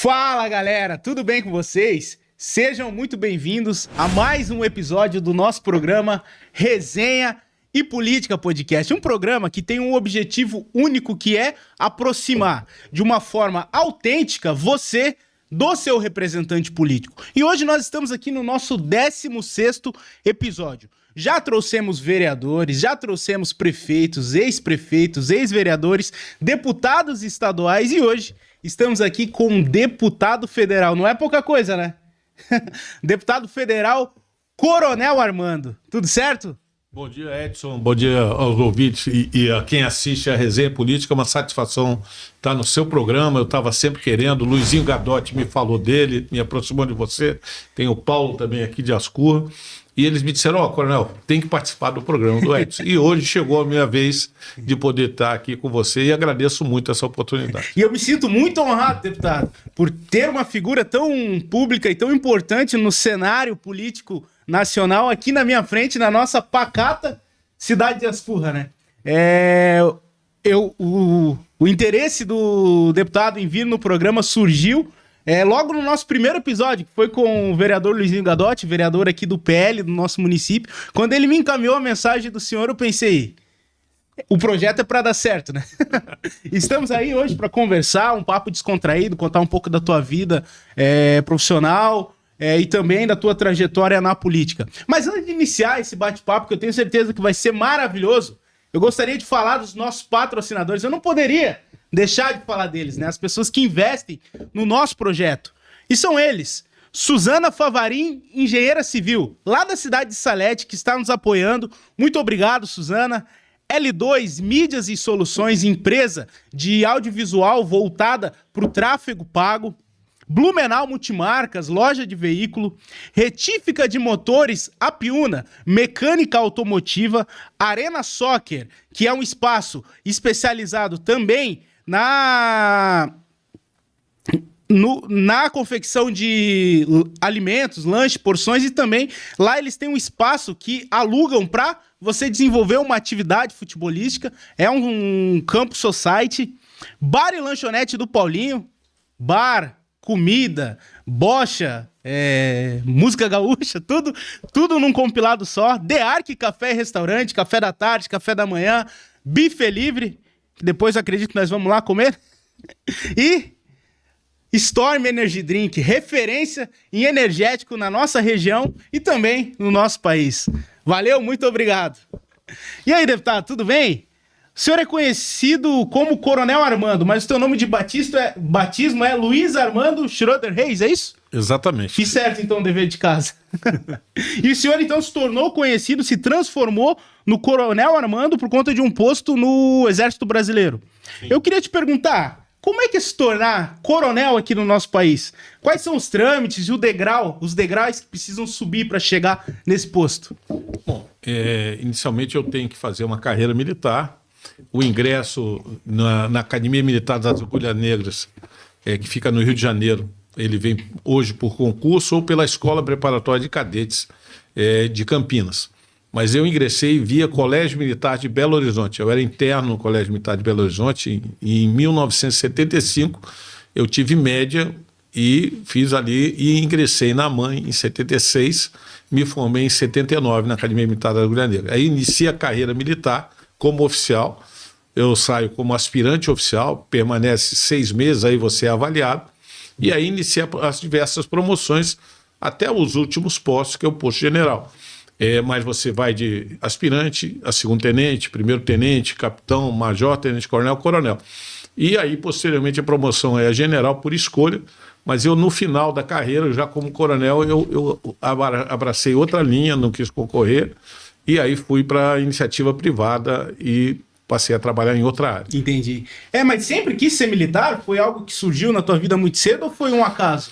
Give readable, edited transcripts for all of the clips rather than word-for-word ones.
Fala galera, tudo bem com vocês? Sejam muito bem-vindos a mais um episódio do nosso programa Resenha e Política Podcast. Um programa que tem um objetivo único, que é aproximar de uma forma autêntica você do seu representante político. E hoje nós estamos aqui no nosso 16º episódio. Já trouxemos vereadores, já trouxemos prefeitos, ex-prefeitos, ex-vereadores, deputados estaduais e hoje estamos aqui com um deputado federal. Não é pouca coisa, né? Deputado federal, Coronel Armando. Tudo certo? Bom dia, Edson. Bom dia aos ouvintes e a quem assiste a Resenha Política. É uma satisfação estar no seu programa. Eu estava sempre querendo. Luizinho Gadotti me falou dele, me aproximou de você. Tem o Paulo também aqui de Ascurra. E eles me disseram, Coronel, tem que participar do programa do Edson. E hoje chegou a minha vez de poder estar aqui com você e agradeço muito essa oportunidade. E eu me sinto muito honrado, deputado, por ter uma figura tão pública e tão importante no cenário político nacional aqui na minha frente, na nossa pacata cidade de Ascurra, né? O interesse do deputado em vir no programa surgiu logo no nosso primeiro episódio, que foi com o vereador Luizinho Gadotti, vereador aqui do PL do nosso município. Quando ele me encaminhou a mensagem do senhor, eu pensei, o projeto é para dar certo, né? Estamos aí hoje para conversar, um papo descontraído, contar um pouco da tua vida profissional e também da tua trajetória na política. Mas antes de iniciar esse bate-papo, que eu tenho certeza que vai ser maravilhoso, eu gostaria de falar dos nossos patrocinadores. Eu não poderia deixar de falar deles, né? As pessoas que investem no nosso projeto. E são eles: Suzana Favarin, engenheira civil, lá da cidade de Salete, que está nos apoiando. Muito obrigado, Suzana. L2 Mídias e Soluções, empresa de audiovisual voltada para o tráfego pago. Blumenau Multimarcas, loja de veículo. Retífica de motores Apiúna, mecânica automotiva. Arena Soccer, que é um espaço especializado também na confecção de alimentos, lanche, porções, e também lá eles têm um espaço que alugam para você desenvolver uma atividade futebolística. É um campo society. Bar e lanchonete do Paulinho, bar, comida, bocha, música gaúcha, tudo num compilado só. The Arc Café e Restaurante, café da tarde, café da manhã, bife livre, que depois eu acredito que nós vamos lá comer. E Storm Energy Drink, referência em energético na nossa região e também no nosso país. Valeu, muito obrigado. E aí, deputado, tudo bem? O senhor é conhecido como Coronel Armando, mas o seu nome de batismo é Luiz Armando Schroeder Reis, é isso? Exatamente. Fiz certo, então, o dever de casa. E o senhor, então, se tornou conhecido, se transformou no Coronel Armando por conta de um posto no Exército Brasileiro. Sim. Eu queria te perguntar, como é que é se tornar coronel aqui no nosso país? Quais são os trâmites e os degraus que precisam subir para chegar nesse posto? Bom, inicialmente eu tenho que fazer uma carreira militar. O ingresso na Academia Militar das Agulhas Negras, que fica no Rio de Janeiro, ele vem hoje por concurso ou pela Escola Preparatória de Cadetes de Campinas. Mas eu ingressei via Colégio Militar de Belo Horizonte. Eu era interno no Colégio Militar de Belo Horizonte e em 1975 eu tive média e fiz ali e ingressei na AMAN em 76, me formei em 79 na Academia Militar das Agulhas Negras. Aí iniciei a carreira militar como oficial. Eu saio como aspirante oficial, permanece 6 meses, aí você é avaliado, e aí inicia as diversas promoções até os últimos postos, que é o posto general. Mas você vai de aspirante a segundo-tenente, primeiro-tenente, capitão, major, tenente-coronel, coronel. E aí, posteriormente, a promoção é general por escolha, mas eu, no final da carreira, já como coronel, eu abracei outra linha, não quis concorrer, e aí fui para a iniciativa privada e passei a trabalhar em outra área. Entendi. Mas sempre quis ser militar? Foi algo que surgiu na tua vida muito cedo ou foi um acaso?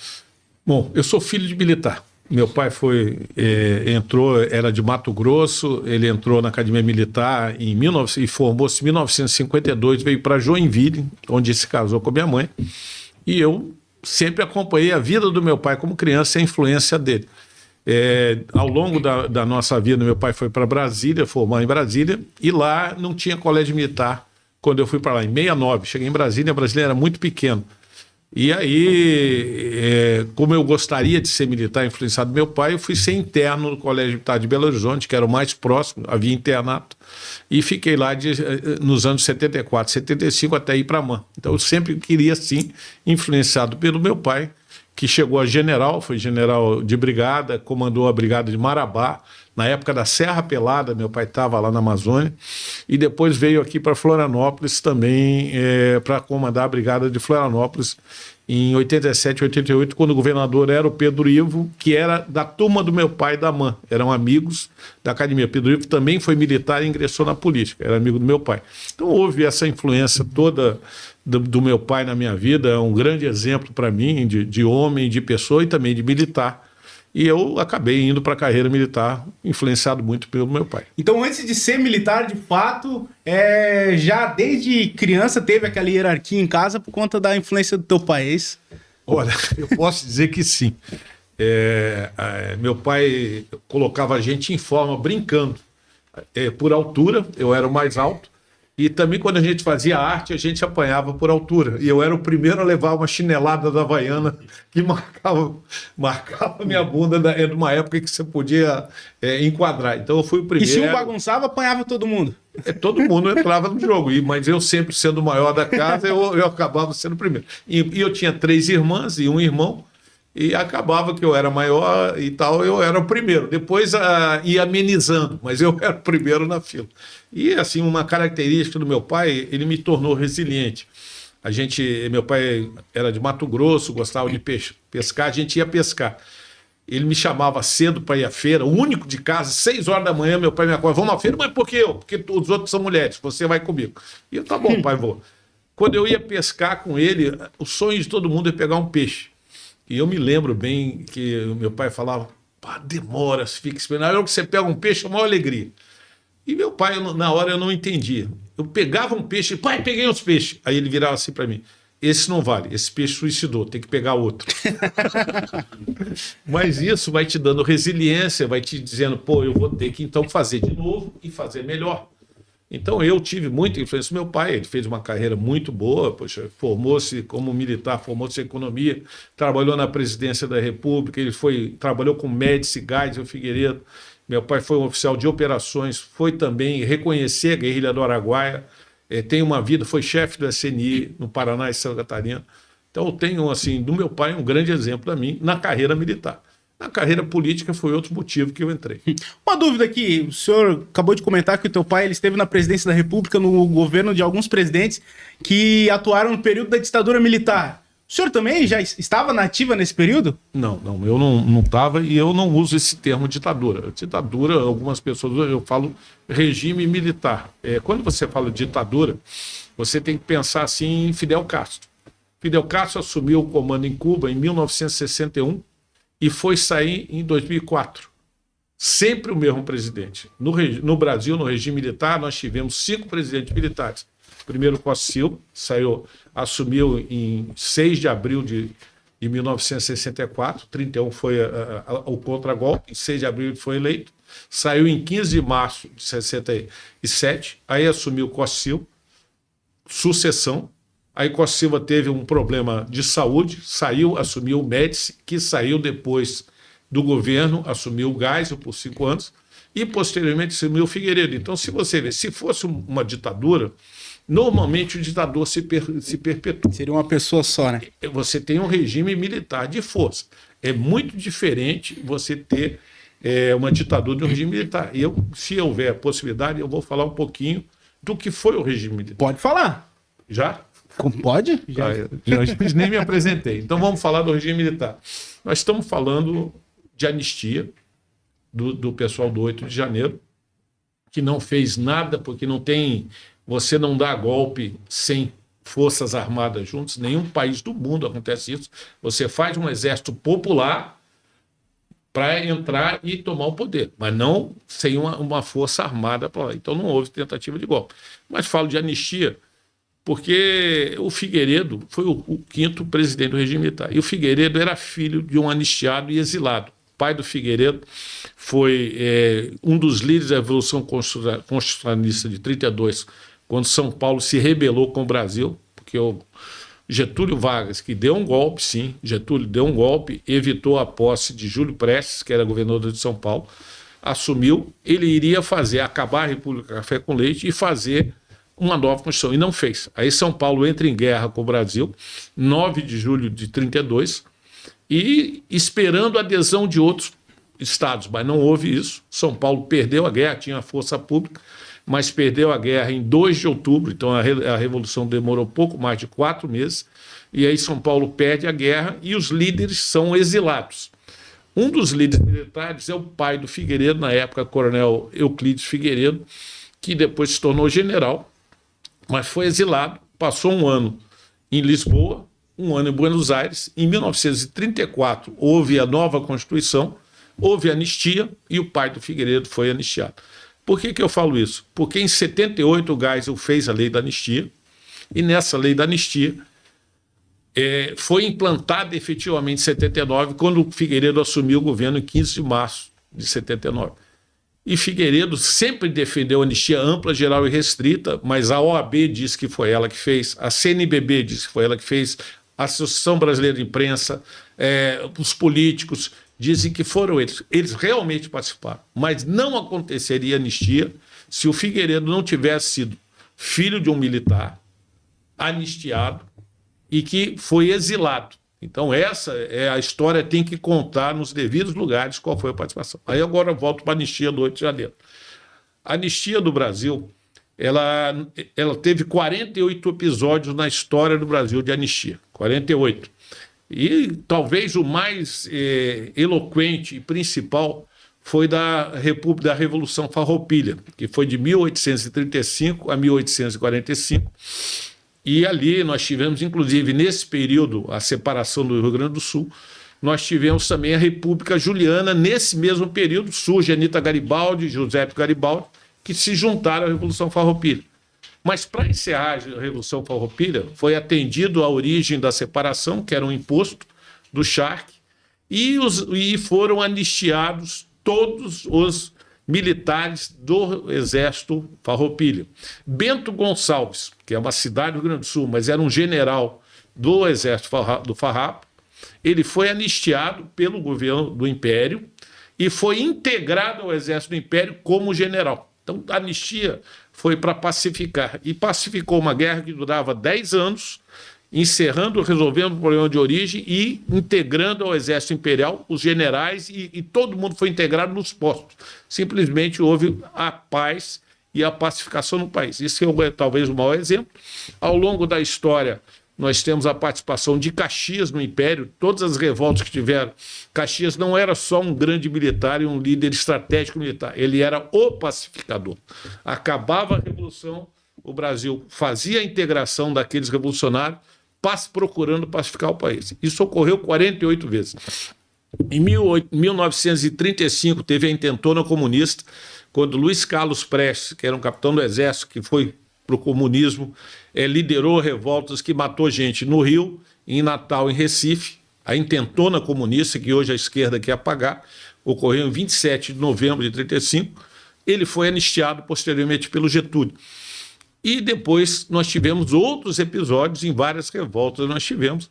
Bom, eu sou filho de militar. Meu pai era de Mato Grosso, ele entrou na Academia Militar e formou-se em 1952, veio para Joinville, onde se casou com a minha mãe, e eu sempre acompanhei a vida do meu pai como criança e a influência dele. Ao longo da nossa vida, meu pai foi para Brasília, formou em Brasília, e lá não tinha colégio militar quando eu fui para lá, em 69. Cheguei em Brasília, a Brasília era muito pequeno. E aí, como eu gostaria de ser militar influenciado do meu pai, eu fui ser interno no Colégio Militar de Belo Horizonte, que era o mais próximo, havia internato, e fiquei lá nos anos 74, 75 até ir para a MAN. Então eu sempre queria, sim, influenciado pelo meu pai, que chegou a general, foi general de brigada, comandou a brigada de Marabá, na época da Serra Pelada, meu pai estava lá na Amazônia, e depois veio aqui para Florianópolis também para comandar a brigada de Florianópolis em 87, 88, quando o governador era o Pedro Ivo, que era da turma do meu pai e da MAN, eram amigos da academia. Pedro Ivo também foi militar e ingressou na política, era amigo do meu pai. Então houve essa influência toda do meu pai na minha vida, é um grande exemplo para mim de homem, de pessoa e também de militar. E eu acabei indo para a carreira militar, influenciado muito pelo meu pai. Então, antes de ser militar, de fato, já desde criança teve aquela hierarquia em casa por conta da influência do teu pai, é isso? Olha, eu posso dizer que sim. Meu pai colocava a gente em forma, brincando. Por altura, eu era o mais alto. E também quando a gente fazia arte, a gente apanhava por altura. E eu era o primeiro a levar uma chinelada da Havaiana que marcava minha bunda numa época que você podia enquadrar. Então eu fui o primeiro. E se um bagunçava, apanhava todo mundo? Todo mundo entrava no jogo. Mas eu sempre sendo o maior da casa, eu acabava sendo o primeiro. E eu tinha 3 irmãs e um irmão. E acabava que eu era maior e tal, eu era o primeiro. Depois ia amenizando, mas eu era o primeiro na fila. E, assim, uma característica do meu pai, ele me tornou resiliente. Meu pai era de Mato Grosso, gostava de pescar, a gente ia pescar. Ele me chamava cedo para ir à feira, o único de casa, 6 horas da manhã, meu pai me acorda, vamos à feira, mas por que eu? Porque os outros são mulheres, você vai comigo. E eu, tá bom, pai, vou. Quando eu ia pescar com ele, o sonho de todo mundo é pegar um peixe. E eu me lembro bem que o meu pai falava, pá, demora, fica esperando. Na hora que você pega um peixe, é uma alegria. E meu pai, na hora, eu não entendia. Eu pegava um peixe, pai, peguei uns peixes. Aí ele virava assim para mim, esse não vale, esse peixe suicidou, tem que pegar outro. Mas isso vai te dando resiliência, vai te dizendo, pô, eu vou ter que então fazer de novo e fazer melhor. Então eu tive muita influência do meu pai, ele fez uma carreira muito boa, poxa, formou-se como militar, formou-se em economia, trabalhou na presidência da República, trabalhou com Médici, Geisel, Figueiredo. Meu pai foi um oficial de operações, foi também reconhecer a guerrilha do Araguaia, tem uma vida, foi chefe do SNI no Paraná e Santa Catarina. Então eu tenho, assim, do meu pai um grande exemplo para mim na carreira militar. Na carreira política foi outro motivo que eu entrei. Uma dúvida aqui, o senhor acabou de comentar que o teu pai ele esteve na presidência da República, no governo de alguns presidentes que atuaram no período da ditadura militar. O senhor também já estava na ativa nesse período? Não, eu não estava e eu não uso esse termo ditadura. Ditadura, algumas pessoas, eu falo regime militar. Quando você fala ditadura, você tem que pensar assim em Fidel Castro. Fidel Castro assumiu o comando em Cuba em 1961, e foi sair em 2004. Sempre o mesmo presidente. No Brasil, no regime militar, nós tivemos 5 presidentes militares. Primeiro, Costa Silva, assumiu em 6 de abril de 1964, 31 foi o contragolpe, em 6 de abril ele foi eleito, saiu em 15 de março de 67, aí assumiu Costa Silva, sucessão. Aí Costa Silva teve um problema de saúde, assumiu o Médici, que saiu depois do governo, assumiu o Geisel por 5 anos, e posteriormente assumiu o Figueiredo. Então, se você ver, se fosse uma ditadura, normalmente o ditador se perpetua. Seria uma pessoa só, né? Você tem um regime militar de força. É muito diferente você ter uma ditadura de um regime militar. E se houver possibilidade, eu vou falar um pouquinho do que foi o regime militar. Pode falar. Já? Pode? Já nem me apresentei. Então vamos falar do regime militar. Nós estamos falando de anistia do pessoal do 8 de janeiro, que não fez nada, porque você não dá golpe sem forças armadas juntos. Nenhum país do mundo acontece isso. Você faz um exército popular para entrar e tomar o poder, mas não sem uma força armada para lá. Então não houve tentativa de golpe. Mas falo de anistia porque o Figueiredo foi o 5º presidente do regime militar. E o Figueiredo era filho de um anistiado e exilado. O pai do Figueiredo foi um dos líderes da Revolução Constitucionalista de 32, quando São Paulo se rebelou com o Brasil, porque o Getúlio Vargas, que deu um golpe, sim, Getúlio deu um golpe, evitou a posse de Júlio Prestes, que era governador de São Paulo, assumiu, ele iria acabar a República Café com Leite e fazer uma nova Constituição, e não fez. Aí São Paulo entra em guerra com o Brasil, 9 de julho de 32, e esperando a adesão de outros estados, mas não houve isso. São Paulo perdeu a guerra, tinha força pública, mas perdeu a guerra em 2 de outubro, então a Revolução demorou pouco mais de 4 meses, e aí São Paulo perde a guerra e os líderes são exilados. Um dos líderes militares é o pai do Figueiredo, na época, coronel Euclides Figueiredo, que depois se tornou general, mas foi exilado, passou um ano em Lisboa, um ano em Buenos Aires. Em 1934 houve a nova Constituição, houve anistia e o pai do Figueiredo foi anistiado. Por que eu falo isso? Porque em 78 o Geisel fez a lei da anistia e nessa lei da anistia foi implantada efetivamente em 79, quando o Figueiredo assumiu o governo em 15 de março de 79. E Figueiredo sempre defendeu a anistia ampla, geral e restrita, mas a OAB disse que foi ela que fez, a CNBB disse que foi ela que fez, a Associação Brasileira de Imprensa, os políticos dizem que foram eles. Eles realmente participaram, mas não aconteceria anistia se o Figueiredo não tivesse sido filho de um militar, anistiado, e que foi exilado. Então essa é a história, tem que contar nos devidos lugares qual foi a participação. Aí agora eu volto para a anistia do 8 de janeiro. A anistia do Brasil, ela teve 48 episódios na história do Brasil de anistia, 48. E talvez o mais eloquente e principal foi da Revolução Farroupilha, que foi de 1835 a 1845, e ali nós tivemos, inclusive, nesse período, a separação do Rio Grande do Sul, nós tivemos também a República Juliana. Nesse mesmo período surge Anita Garibaldi, Giuseppe Garibaldi, que se juntaram à Revolução Farroupilha. Mas para encerrar a Revolução Farroupilha, foi atendido a origem da separação, que era um imposto do charque, e foram anistiados todos os militares do Exército Farroupilha. Bento Gonçalves, que é uma cidade do Rio Grande do Sul, mas era um general do Exército do Farrapo, ele foi anistiado pelo governo do Império e foi integrado ao Exército do Império como general. Então, a anistia foi para pacificar, e pacificou uma guerra que durava 10 anos, resolvendo o problema de origem e integrando ao Exército Imperial os generais, e todo mundo foi integrado nos postos. Simplesmente houve a paz e a pacificação no país. Isso é talvez o maior exemplo. Ao longo da história, nós temos a participação de Caxias no Império, todas as revoltas que tiveram. Caxias não era só um grande militar e um líder estratégico militar, ele era o pacificador. Acabava a Revolução, o Brasil fazia a integração daqueles revolucionários, procurando pacificar o país. Isso ocorreu 48 vezes. Em 1935 teve a intentona comunista, quando Luiz Carlos Prestes, que era um capitão do Exército, que foi para o comunismo, liderou revoltas que matou gente no Rio, em Natal, em Recife. A intentona comunista, que hoje a esquerda quer apagar, ocorreu em 27 de novembro de 1935. Ele foi anistiado posteriormente pelo Getúlio. E depois nós tivemos outros episódios, em várias revoltas nós tivemos,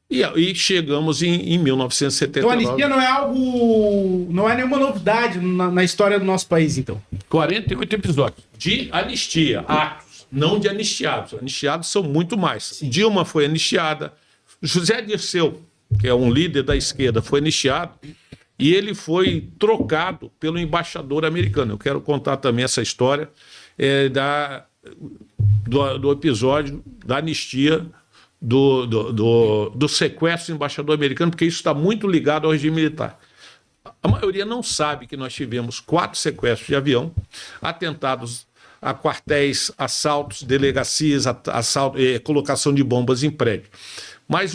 e aí chegamos em 1979. Então a anistia não é algo, não é nenhuma novidade na história do nosso país, então. 48 episódios de anistia, atos, não de anistiados. Anistiados são muito mais. Sim. Dilma foi anistiada, José Dirceu, que é um líder da esquerda, foi anistiado, e ele foi trocado pelo embaixador americano. Eu quero contar também essa história do episódio da anistia, do sequestro do embaixador americano, porque isso está muito ligado ao regime militar. A maioria não sabe que nós tivemos 4 sequestros de avião, atentados a quartéis, assaltos, delegacias, colocação de bombas em prédio. Mas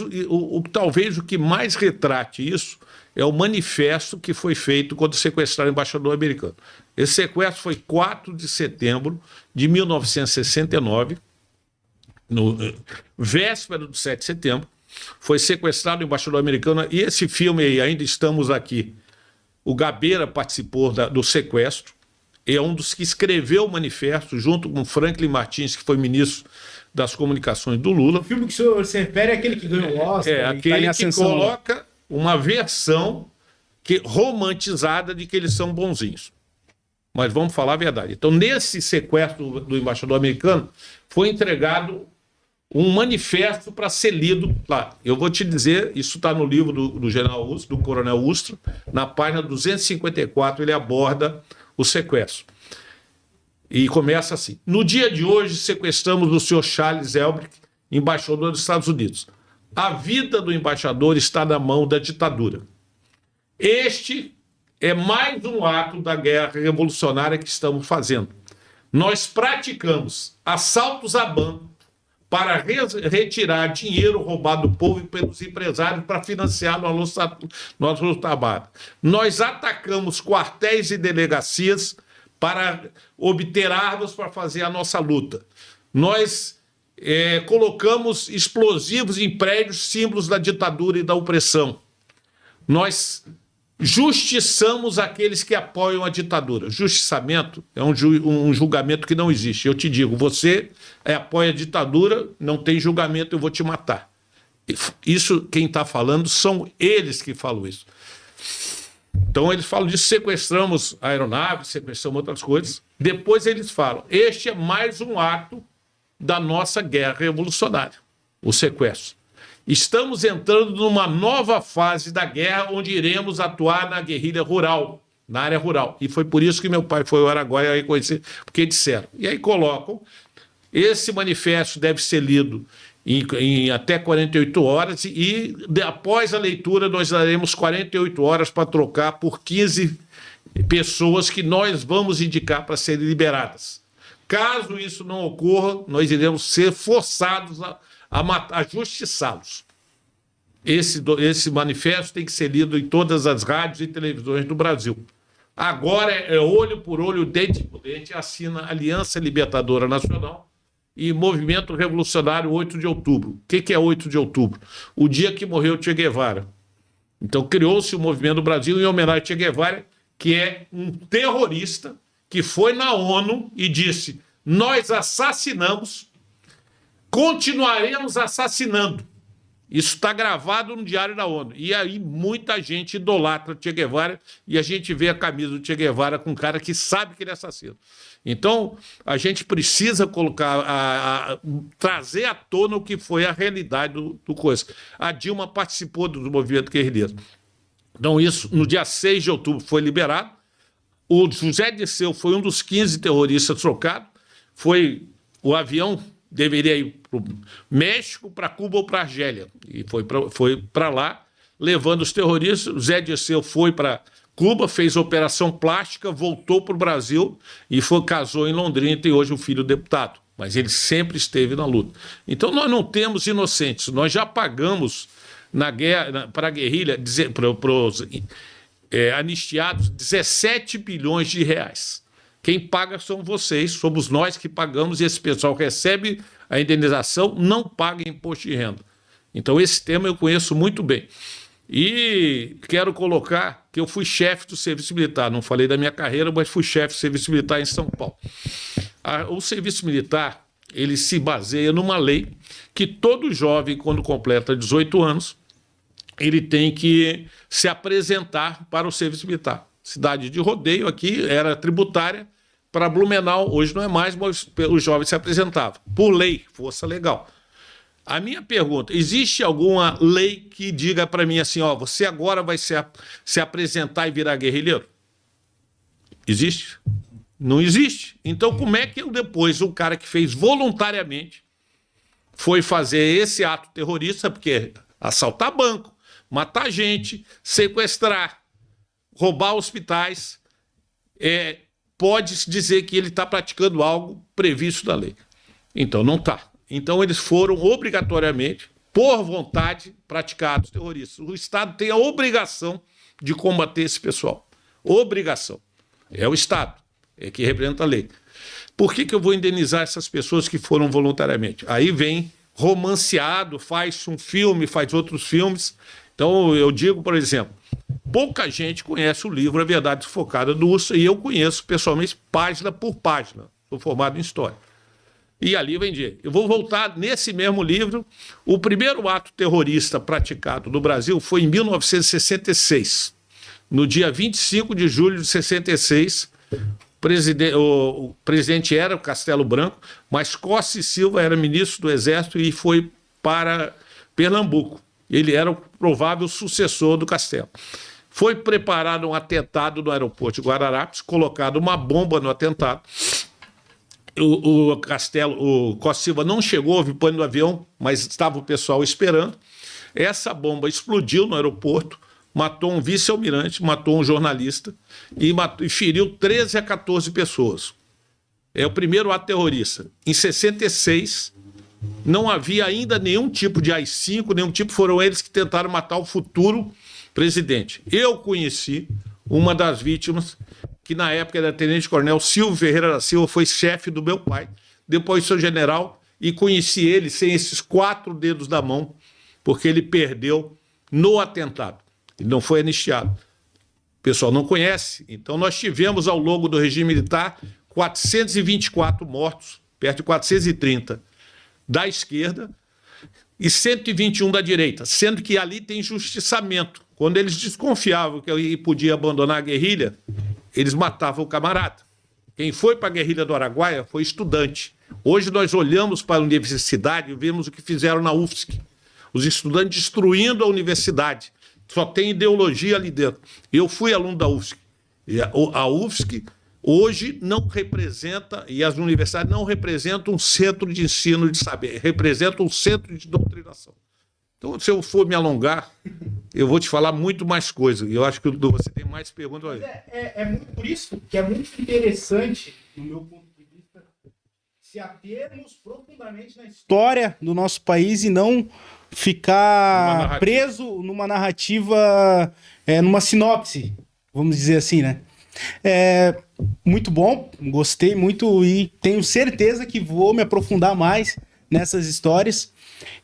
talvez o que mais retrate isso é o manifesto que foi feito quando sequestraram o embaixador americano. Esse sequestro foi 4 de setembro de 1969, véspera do 7 de setembro, foi sequestrado o embaixador americano, e esse filme aí, Ainda Estamos Aqui, o Gabeira participou do sequestro, é um dos que escreveu o manifesto, junto com Franklin Martins, que foi ministro das Comunicações do Lula. O filme que o senhor se refere é aquele que ganhou o Oscar? É aquele que coloca uma versão romantizada de que eles são bonzinhos. Mas vamos falar a verdade. Então, nesse sequestro do embaixador americano, foi entregado um manifesto para ser lido lá. Eu vou te dizer, isso está no livro do general Ustra, do coronel Ustra, na página 254, ele aborda o sequestro. E começa assim: no dia de hoje, sequestramos o senhor Charles Elbrick, embaixador dos Estados Unidos. A vida do embaixador está na mão da ditadura. Este é mais um ato da guerra revolucionária que estamos fazendo. Nós praticamos assaltos a banco para retirar dinheiro roubado do povo e pelos empresários para financiar nossa luta armada. Nós atacamos quartéis e delegacias para obter armas para fazer a nossa luta. Nós colocamos explosivos em prédios, símbolos da ditadura e da opressão. Nós justiçamos aqueles que apoiam a ditadura. Justiçamento é um julgamento que não existe. Eu te digo, você apoia a ditadura, não tem julgamento, eu vou te matar. Isso, quem está falando, são eles que falam isso. Então eles falam disso, sequestramos aeronaves, sequestramos outras coisas. Depois eles falam, este é mais um ato da nossa guerra revolucionária, o sequestro. Estamos entrando numa nova fase da guerra, onde iremos atuar na guerrilha rural, na área rural. E foi por isso que meu pai foi ao Araguaia reconhecer, porque disseram. E aí colocam, esse manifesto deve ser lido em até 48 horas, e após a leitura nós daremos 48 horas para trocar por 15 pessoas que nós vamos indicar para serem liberadas. Caso isso não ocorra, nós iremos ser forçados a justiçá-los. Esse manifesto tem que ser lido em todas as rádios e televisões do Brasil. Agora é olho por olho, dente por dente, assina Aliança Libertadora Nacional e Movimento Revolucionário 8 de outubro. O que é 8 de outubro? O dia que morreu Che Guevara. Então criou-se o Movimento do Brasil em homenagem a Che Guevara, que é um terrorista que foi na ONU e disse: nós assassinamos, continuaremos assassinando. Isso está gravado no Diário da ONU. E aí muita gente idolatra Che Guevara, e a gente vê a camisa do Che Guevara com um cara que sabe que ele é assassino. Então, a gente precisa colocar, trazer à tona o que foi a realidade do coisa. A Dilma participou do movimento guerrilheiro. Então, isso, no dia 6 de outubro, foi liberado. O José Dirceu foi um dos 15 terroristas trocados. O avião deveria ir para o México, para Cuba ou para a Argélia. E foi para lá, levando os terroristas. O José Dirceu foi para Cuba, fez operação plástica, voltou para o Brasil e casou em Londrina e tem hoje um filho deputado. Mas ele sempre esteve na luta. Então nós não temos inocentes. Nós já pagamos na guerra, para a guerrilha, para os anistiados, 17 bilhões de reais. Quem paga são vocês, somos nós que pagamos, e esse pessoal recebe a indenização, não paga imposto de renda. Então esse tema eu conheço muito bem. E quero colocar que eu fui chefe do serviço militar, não falei da minha carreira, mas fui chefe do serviço militar em São Paulo. O serviço militar, ele se baseia numa lei que todo jovem, quando completa 18 anos, ele tem que se apresentar para o serviço militar. Cidade de Rodeio aqui era tributária, para Blumenau hoje não é mais, mas os jovens se apresentavam. Por lei, força legal. A minha pergunta, existe alguma lei que diga para mim assim, ó, você agora vai se apresentar e virar guerrilheiro? Existe? Não existe. Então como é que depois o cara que fez voluntariamente foi fazer esse ato terrorista, porque assaltar banco, matar gente, sequestrar, roubar hospitais, pode dizer que ele está praticando algo previsto da lei. Então não está. Então eles foram obrigatoriamente, por vontade, praticados terroristas. O Estado tem a obrigação de combater esse pessoal. Obrigação. É o Estado, é que representa a lei. Por que eu vou indenizar essas pessoas que foram voluntariamente? Aí vem romanceado, faz um filme, faz outros filmes, Então, eu digo, por exemplo, pouca gente conhece o livro A Verdade Sufocada do Ustra, e eu conheço pessoalmente página por página. Sou formado em História. E ali vendi. Eu vou voltar nesse mesmo livro. O primeiro ato terrorista praticado no Brasil foi em 1966. No dia 25 de julho de 66, o presidente era o Castelo Branco, mas Costa e Silva era ministro do Exército e foi para Pernambuco. Ele era o provável sucessor do Castelo. Foi preparado um atentado no aeroporto de Guararapes, colocado uma bomba no atentado. O Costa Silva não chegou, houve pânico no avião, mas estava o pessoal esperando. Essa bomba explodiu no aeroporto, matou um vice-almirante, matou um jornalista e feriu 13 a 14 pessoas. É o primeiro ato terrorista. Em 66, não havia ainda nenhum tipo de AI-5, nenhum tipo, foram eles que tentaram matar o futuro presidente. Eu conheci uma das vítimas, que na época era tenente-coronel Silvio Ferreira da Silva, foi chefe do meu pai, depois foi general, e conheci ele sem esses 4 dedos da mão, porque ele perdeu no atentado. Ele não foi anistiado. O pessoal não conhece. Então nós tivemos ao longo do regime militar 424 mortos, perto de 430 da esquerda e 121 da direita, sendo que ali tem justiçamento. Quando eles desconfiavam que eu podia abandonar a guerrilha, eles matavam o camarada. Quem foi para a guerrilha do Araguaia foi estudante. Hoje nós olhamos para a universidade e vemos o que fizeram na UFSC. Os estudantes destruindo a universidade. Só tem ideologia ali dentro. Eu fui aluno da UFSC. E a UFSC hoje não representa, e as universidades não representam um centro de ensino de saber, representam um centro de doutrinação. Então, se eu for me alongar, eu vou te falar muito mais coisas. E eu acho que você tem mais perguntas. É muito por isso que é muito interessante, no meu ponto de vista, se atermos profundamente na história do nosso país e não ficar preso numa narrativa, numa sinopse, vamos dizer assim, né? Muito bom, gostei muito e tenho certeza que vou me aprofundar mais nessas histórias.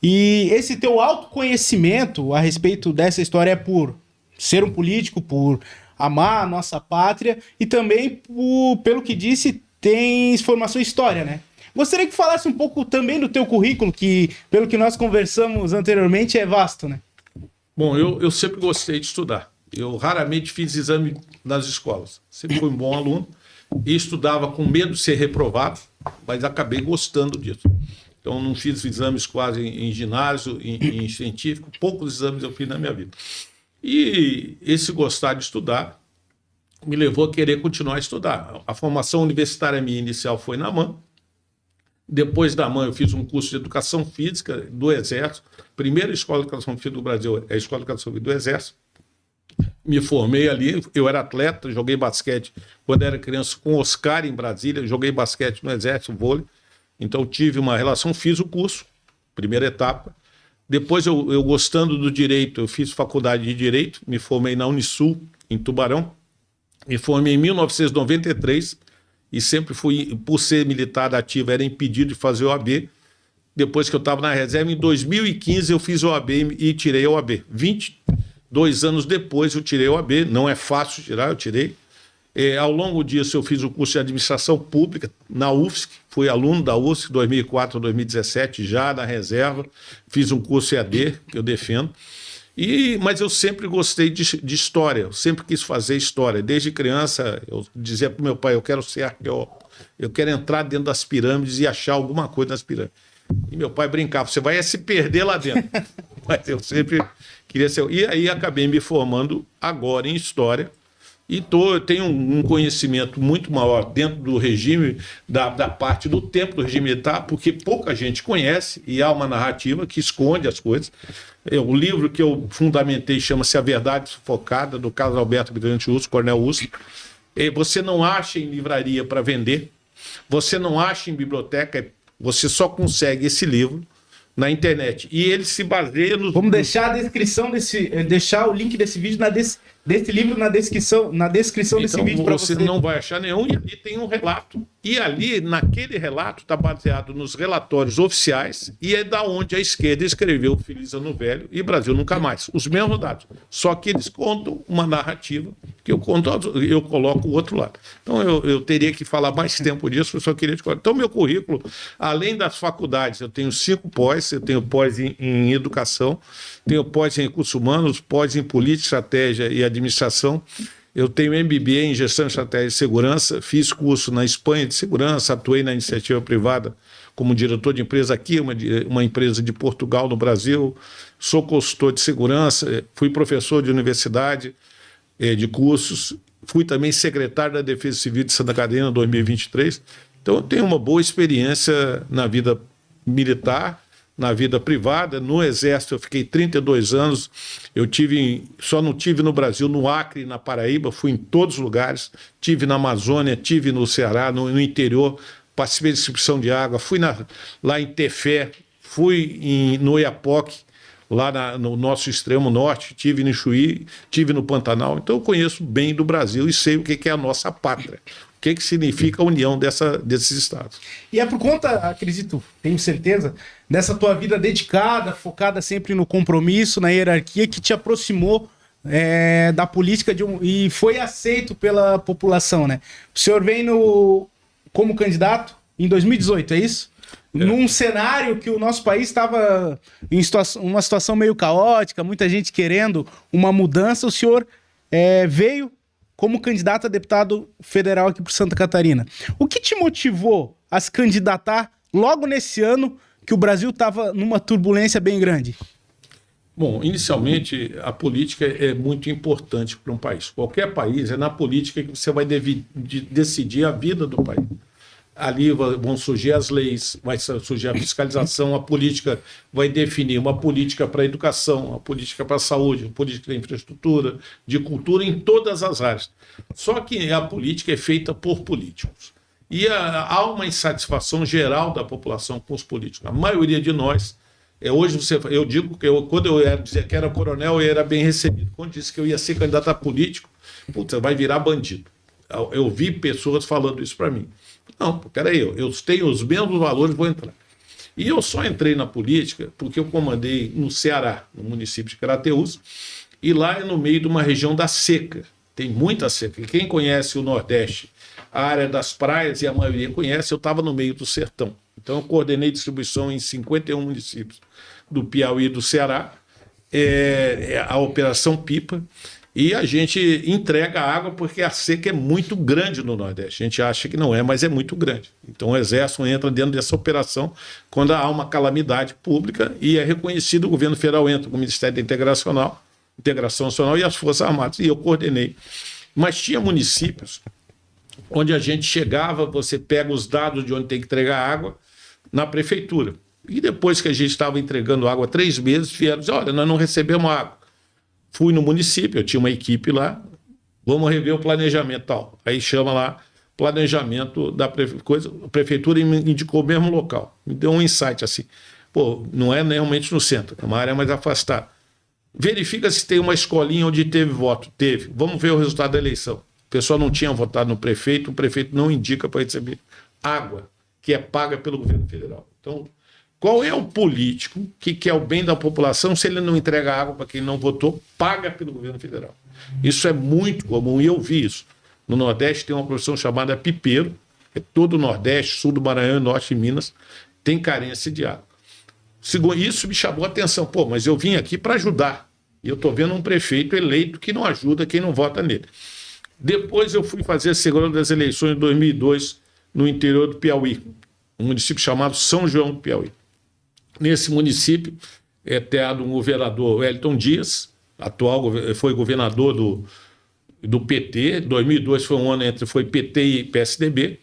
E esse teu autoconhecimento a respeito dessa história é por ser um político, por amar a nossa pátria e também, pelo que disse, tens formação em história, né? Gostaria que falasse um pouco também do teu currículo, que, pelo que nós conversamos anteriormente, é vasto, né? Bom, eu sempre gostei de estudar. Eu raramente fiz exame nas escolas. Sempre fui um bom aluno e estudava com medo de ser reprovado, mas acabei gostando disso. Então, não fiz exames quase em ginásio, em científico. Poucos exames eu fiz na minha vida. E esse gostar de estudar me levou a querer continuar a estudar. A formação universitária minha inicial foi na AMAN. Depois da AMAN, eu fiz um curso de Educação Física do Exército. Primeira escola de Educação Física do Brasil é a Escola de Educação Física do Exército. Me formei ali, eu era atleta, joguei basquete quando era criança com Oscar em Brasília, joguei basquete no Exército, vôlei. Então tive uma relação, fiz o curso, primeira etapa. Depois eu gostando do direito, eu fiz faculdade de direito, me formei na Unisul, em Tubarão. Me formei em 1993 e sempre fui, por ser militar ativo, era impedido de fazer OAB. Depois que eu estava na reserva, em 2015 eu fiz OAB e tirei a OAB. 22 anos depois eu tirei a OAB, não é fácil tirar, eu tirei. Ao longo disso, eu fiz o curso de administração pública na UFSC, fui aluno da UFSC 2004 a 2017, já na reserva, fiz um curso EAD, que eu defendo, mas eu sempre gostei de história, eu sempre quis fazer história. Desde criança, eu dizia para o meu pai, eu quero ser arqueólogo, eu quero entrar dentro das pirâmides e achar alguma coisa nas pirâmides. E meu pai brincava, você vai se perder lá dentro. Mas eu sempre queria ser... E aí acabei me formando agora em História, e tenho um conhecimento muito maior dentro do regime, da parte do tempo do regime militar, porque pouca gente conhece e há uma narrativa que esconde as coisas. O livro que eu fundamentei chama-se A Verdade Sufocada, do Carlos Alberto Grande Ustra, Coronel Ustra. Você não acha em livraria para vender, você não acha em biblioteca, você só consegue esse livro na internet. E ele se baseia nos... Vamos deixar a descrição deixar o link desse vídeo desse livro na descrição desse Então, vídeo para você. você não vai achar nenhum, e ali tem um relato. E ali, naquele relato, está baseado nos relatórios oficiais, e é da onde a esquerda escreveu Feliz Ano Velho e Brasil Nunca Mais. Os mesmos dados. Só que eles contam uma narrativa que eu coloco o outro lado. Então, eu teria que falar mais tempo disso, eu só queria te contar. Então, meu currículo, além das faculdades, eu tenho 5 pós, eu tenho pós em educação, tenho pós em recursos humanos, pós em política, estratégia e administração. Eu tenho MBA em gestão, estratégia e segurança, fiz curso na Espanha de segurança, atuei na iniciativa privada como diretor de empresa aqui, uma empresa de Portugal no Brasil, sou consultor de segurança, fui professor de universidade, de cursos, fui também secretário da Defesa Civil de Santa Catarina em 2023. Então eu tenho uma boa experiência na vida militar, na vida privada. No Exército eu fiquei 32 anos, só não tive no Brasil, no Acre e na Paraíba, fui em todos os lugares, tive na Amazônia, tive no Ceará, no interior, participei de distribuição de água, fui lá em Tefé, fui no Oiapoque, lá no nosso extremo norte, tive no Chuí, tive no Pantanal, então eu conheço bem do Brasil e sei o que é a nossa pátria. O que significa a união desses estados. E é por conta, acredito, tenho certeza, dessa tua vida dedicada, focada sempre no compromisso, na hierarquia, que te aproximou da política e foi aceito pela população, né? O senhor vem como candidato em 2018, é isso? Num cenário que o nosso país estava em uma situação meio caótica, muita gente querendo uma mudança, o senhor veio como candidato a deputado federal aqui por Santa Catarina. O que te motivou a se candidatar logo nesse ano que o Brasil estava numa turbulência bem grande? Bom, inicialmente, a política é muito importante para um país. Qualquer país, é na política que você vai decidir a vida do país. Ali vão surgir as leis, vai surgir a fiscalização, a política vai definir uma política para a educação, uma política para a saúde, uma política de infraestrutura, de cultura, em todas as áreas. Só que a política é feita por políticos. E há uma insatisfação geral da população com os políticos. A maioria de nós, hoje eu digo que quando eu era dizer que era coronel, eu era bem recebido. Quando disse que eu ia ser candidato a político, putz, vai virar bandido. Eu vi pessoas falando isso para mim. Não, peraí, eu tenho os mesmos valores, vou entrar. E eu só entrei na política porque eu comandei no Ceará, no município de Crateús, e lá é no meio de uma região da seca. Tem muita seca. E quem conhece o Nordeste, a área das praias, e a maioria conhece, eu estava no meio do sertão. Então eu coordenei distribuição em 51 municípios do Piauí e do Ceará, a Operação Pipa, e a gente entrega água porque a seca é muito grande no Nordeste. A gente acha que não é, mas é muito grande. Então o Exército entra dentro dessa operação quando há uma calamidade pública e é reconhecido, o governo federal entra com o Ministério da Integração Nacional e as Forças Armadas, e eu coordenei. Mas tinha municípios onde a gente chegava, você pega os dados de onde tem que entregar água na prefeitura. E depois que a gente estava entregando água 3 meses, vieram dizer, olha, nós não recebemos água. Fui no município, eu tinha uma equipe lá, vamos rever o planejamento tal. Aí chama lá, planejamento da a prefeitura me indicou o mesmo local. Me deu um insight assim, pô, não é realmente no centro, é uma área mais afastada. Verifica se tem uma escolinha onde teve voto. Teve. Vamos ver o resultado da eleição. O pessoal não tinha votado no prefeito, o prefeito não indica para receber água, que é paga pelo governo federal. Então, qual é o político que quer o bem da população se ele não entrega água para quem não votou, paga pelo governo federal? Isso é muito comum e eu vi isso. No Nordeste tem uma profissão chamada pipeiro, todo o Nordeste, sul do Maranhão e norte de Minas, tem carência de água. Isso me chamou a atenção. Pô, mas eu vim aqui para ajudar. E eu estou vendo um prefeito eleito que não ajuda quem não vota nele. Depois eu fui fazer a segurança das eleições de 2002 no interior do Piauí, um município chamado São João do Piauí. Nesse município é teado um governador, Wellington Dias, foi governador do PT. 2002 foi um ano foi PT e PSDB,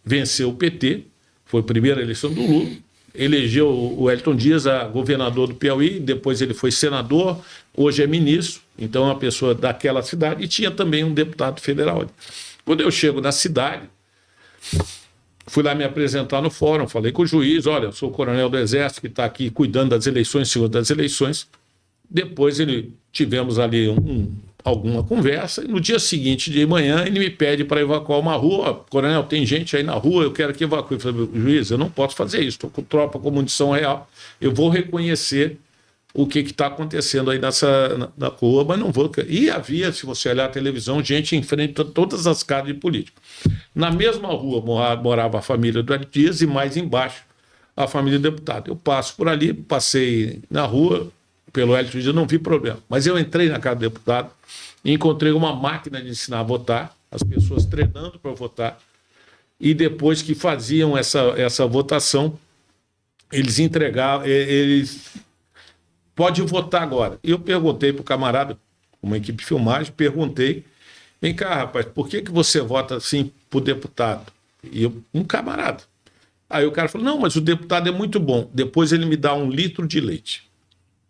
venceu o PT, foi a primeira eleição do Lula, elegeu o Wellington Dias a governador do Piauí, depois ele foi senador, hoje é ministro, então é uma pessoa daquela cidade, e tinha também um deputado federal. Quando eu chego na cidade, fui lá me apresentar no fórum, falei com o juiz, olha, eu sou o coronel do Exército que está aqui cuidando das eleições, senhor das eleições. Depois tivemos ali alguma conversa, e no dia seguinte de manhã ele me pede para evacuar uma rua. Coronel, tem gente aí na rua, eu quero que evacue. Eu falei, juiz, eu não posso fazer isso, estou com tropa com munição real, eu vou reconhecer o que está acontecendo aí na rua, mas não vou. E havia, se você olhar a televisão, gente em frente a todas as casas de político. Na mesma rua morava a família do Hélio Dias e mais embaixo a família do deputado. Eu passo por ali, passei na rua pelo Hélio Dias, não vi problema. Mas eu entrei na casa do deputado e encontrei uma máquina de ensinar a votar, as pessoas treinando para votar, e depois que faziam essa votação, eles entregavam, pode votar agora. E eu perguntei para o camarada, uma equipe de filmagem, perguntei, vem cá, rapaz, por que você vota assim por deputado? E um camarada. Aí o cara falou, não, mas o deputado é muito bom. Depois ele me dá 1 litro de leite.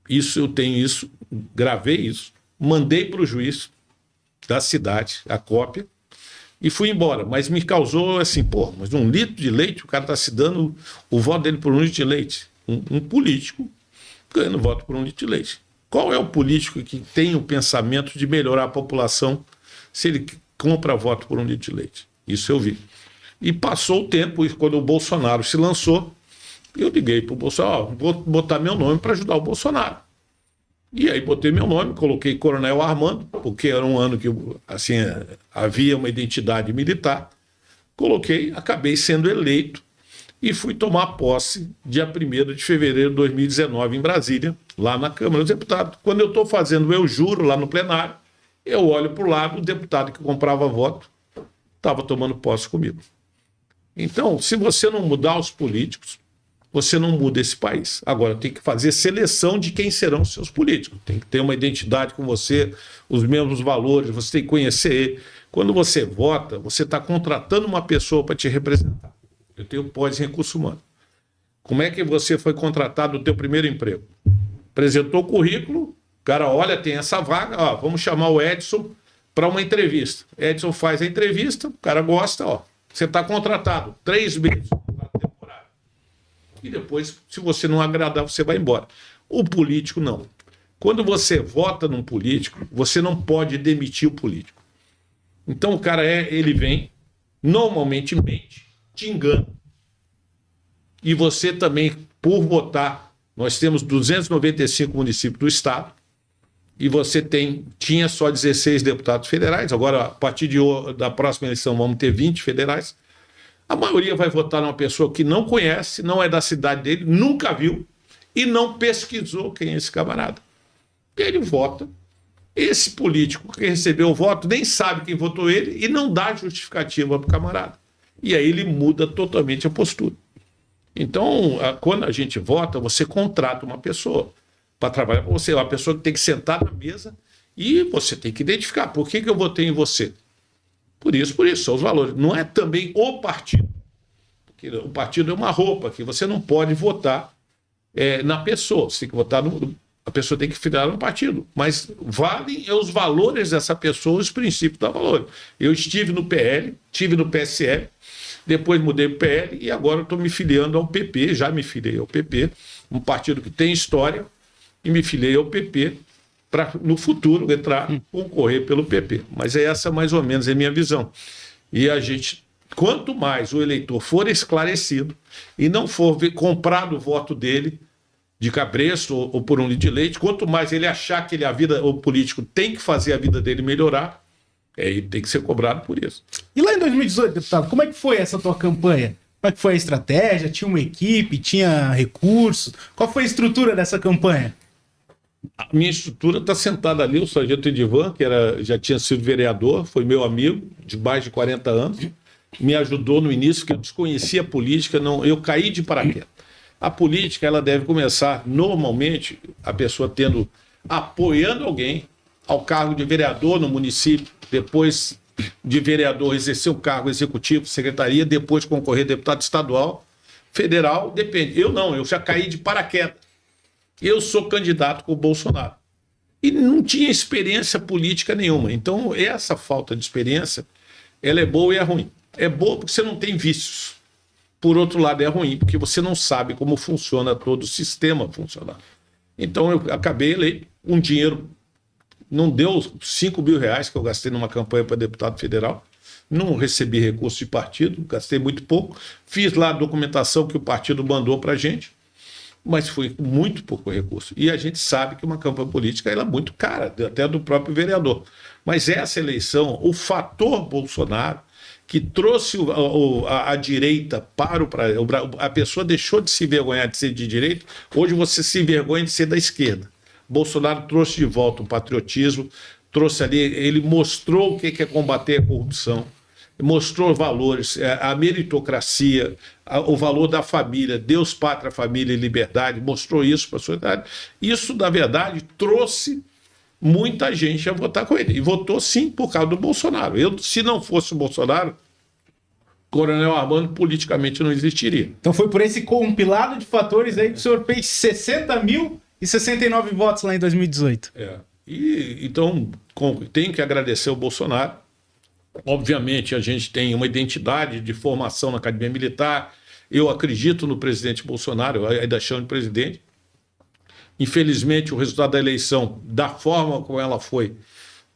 Isso, eu tenho isso, gravei isso, mandei para o juiz da cidade a cópia e fui embora. Mas me causou assim, pô, mas 1 litro de leite, o cara está se dando o voto dele por 1 litro de leite. Um político ganhando voto por 1 litro de leite. Qual é o político que tem o pensamento de melhorar a população se ele compra voto por 1 litro de leite? Isso eu vi. E passou o tempo, e quando o Bolsonaro se lançou, eu liguei para o Bolsonaro, vou botar meu nome para ajudar o Bolsonaro. E aí botei meu nome, coloquei Coronel Armando, porque era um ano que assim, havia uma identidade militar. Coloquei, acabei sendo eleito e fui tomar posse dia 1º de fevereiro de 2019 em Brasília, lá na Câmara dos Deputados. Quando eu estou fazendo eu juro lá no plenário, eu olho para o lado, o deputado que comprava voto estava tomando posse comigo. Então, se você não mudar os políticos, você não muda esse país. Agora, tem que fazer seleção de quem serão os seus políticos. Tem que ter uma identidade com você, os mesmos valores, você tem que conhecer ele. Quando você vota, você está contratando uma pessoa para te representar. Eu tenho pós-recurso humano. Como é que você foi contratado no teu primeiro emprego? Apresentou o currículo, o cara olha, tem essa vaga, ó, vamos chamar o Edson para uma entrevista. Edson faz a entrevista, o cara gosta, ó, você está contratado, 3 meses, contrato temporário. E depois, se você não agradar, você vai embora. O político, não. Quando você vota num político, você não pode demitir o político. Então o cara ele vem, normalmente mente, te engana. E você também, por votar, nós temos 295 municípios do estado, e você tinha só 16 deputados federais, agora a partir da próxima eleição vamos ter 20 federais. A maioria vai votar numa pessoa que não conhece, não é da cidade dele, nunca viu e não pesquisou quem é esse camarada. E ele vota. Esse político que recebeu o voto nem sabe quem votou ele e não dá justificativa para o camarada. E aí ele muda totalmente a postura. Então, quando a gente vota, você contrata uma pessoa para trabalhar para você. Uma pessoa que tem que sentar na mesa e você tem que identificar por que eu votei em você. Por isso, são os valores. Não é também o partido. Porque o partido é uma roupa que você não pode votar na pessoa. Você tem que votar a pessoa tem que filiar no partido. Mas valem os valores dessa pessoa, os princípios da valor. Eu estive no PL, estive no PSL, depois mudei para o PL e agora estou me filiando ao PP, já me filiei ao PP, um partido que tem história, e me filiei ao PP para, no futuro, concorrer pelo PP. Mas essa, mais ou menos, é a minha visão. E quanto mais o eleitor for esclarecido e não for comprado o voto dele de cabresto ou por 1 litro de leite, quanto mais ele achar que o político tem que fazer a vida dele melhorar, ele tem que ser cobrado por isso. E lá em 2018, deputado, como é que foi essa tua campanha? Como é que foi a estratégia? Tinha uma equipe? Tinha recursos? Qual foi a estrutura dessa campanha? A minha estrutura está sentada ali, o sargento Edivan, que já tinha sido vereador, foi meu amigo, de mais de 40 anos, me ajudou no início, porque eu desconhecia a política, eu caí de paraquedas. A política, ela deve começar, normalmente, a pessoa apoiando alguém ao cargo de vereador no município, depois de vereador exercer um cargo executivo, secretaria, depois concorrer deputado estadual, federal, depende. Eu já caí de paraquedas. Eu sou candidato com o Bolsonaro. E não tinha experiência política nenhuma. Então, essa falta de experiência, ela é boa e é ruim. É boa porque você não tem vícios. Por outro lado, é ruim porque você não sabe como funciona todo o sistema funcional. Então, eu acabei eleito um dinheiro não deu 5 mil reais que eu gastei numa campanha para deputado federal. Não recebi recurso de partido, gastei muito pouco. Fiz lá a documentação que o partido mandou para a gente, mas foi muito pouco recurso. E a gente sabe que uma campanha política ela é muito cara, até do próprio vereador. Mas essa eleição, o fator Bolsonaro, que trouxe a direita para a pessoa deixou de se envergonhar de ser de direita, hoje você se envergonha de ser da esquerda. Bolsonaro trouxe de volta o patriotismo, trouxe ali, ele mostrou o que é combater a corrupção, mostrou valores, a meritocracia, o valor da família, Deus, pátria, família e liberdade, mostrou isso para a sociedade. Isso, na verdade, trouxe muita gente a votar com ele. E votou, sim, por causa do Bolsonaro. Se não fosse o Bolsonaro, Coronel Armando politicamente não existiria. Então foi por esse compilado de fatores aí que o senhor fez 60.069 votos lá em 2018. Então, tenho que agradecer ao Bolsonaro. Obviamente, a gente tem uma identidade de formação na Academia Militar. Eu acredito no presidente Bolsonaro, ainda chamo de presidente. Infelizmente, o resultado da eleição, da forma como ela foi,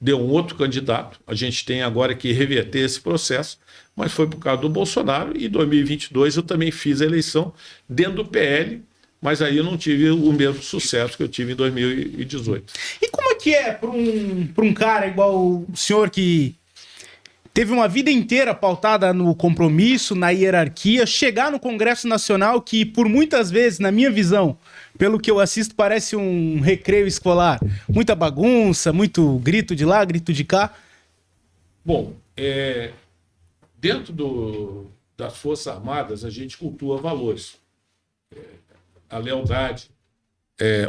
deu um outro candidato. A gente tem agora que reverter esse processo, mas foi por causa do Bolsonaro. E em 2022 eu também fiz a eleição dentro do PL, mas aí eu não tive o mesmo sucesso que eu tive em 2018. E como é que é para um cara igual o senhor que teve uma vida inteira pautada no compromisso, na hierarquia, chegar no Congresso Nacional que, por muitas vezes, na minha visão, pelo que eu assisto, parece um recreio escolar. Muita bagunça, muito grito de lá, grito de cá. Bom, dentro das Forças Armadas, a gente cultua valores. A lealdade,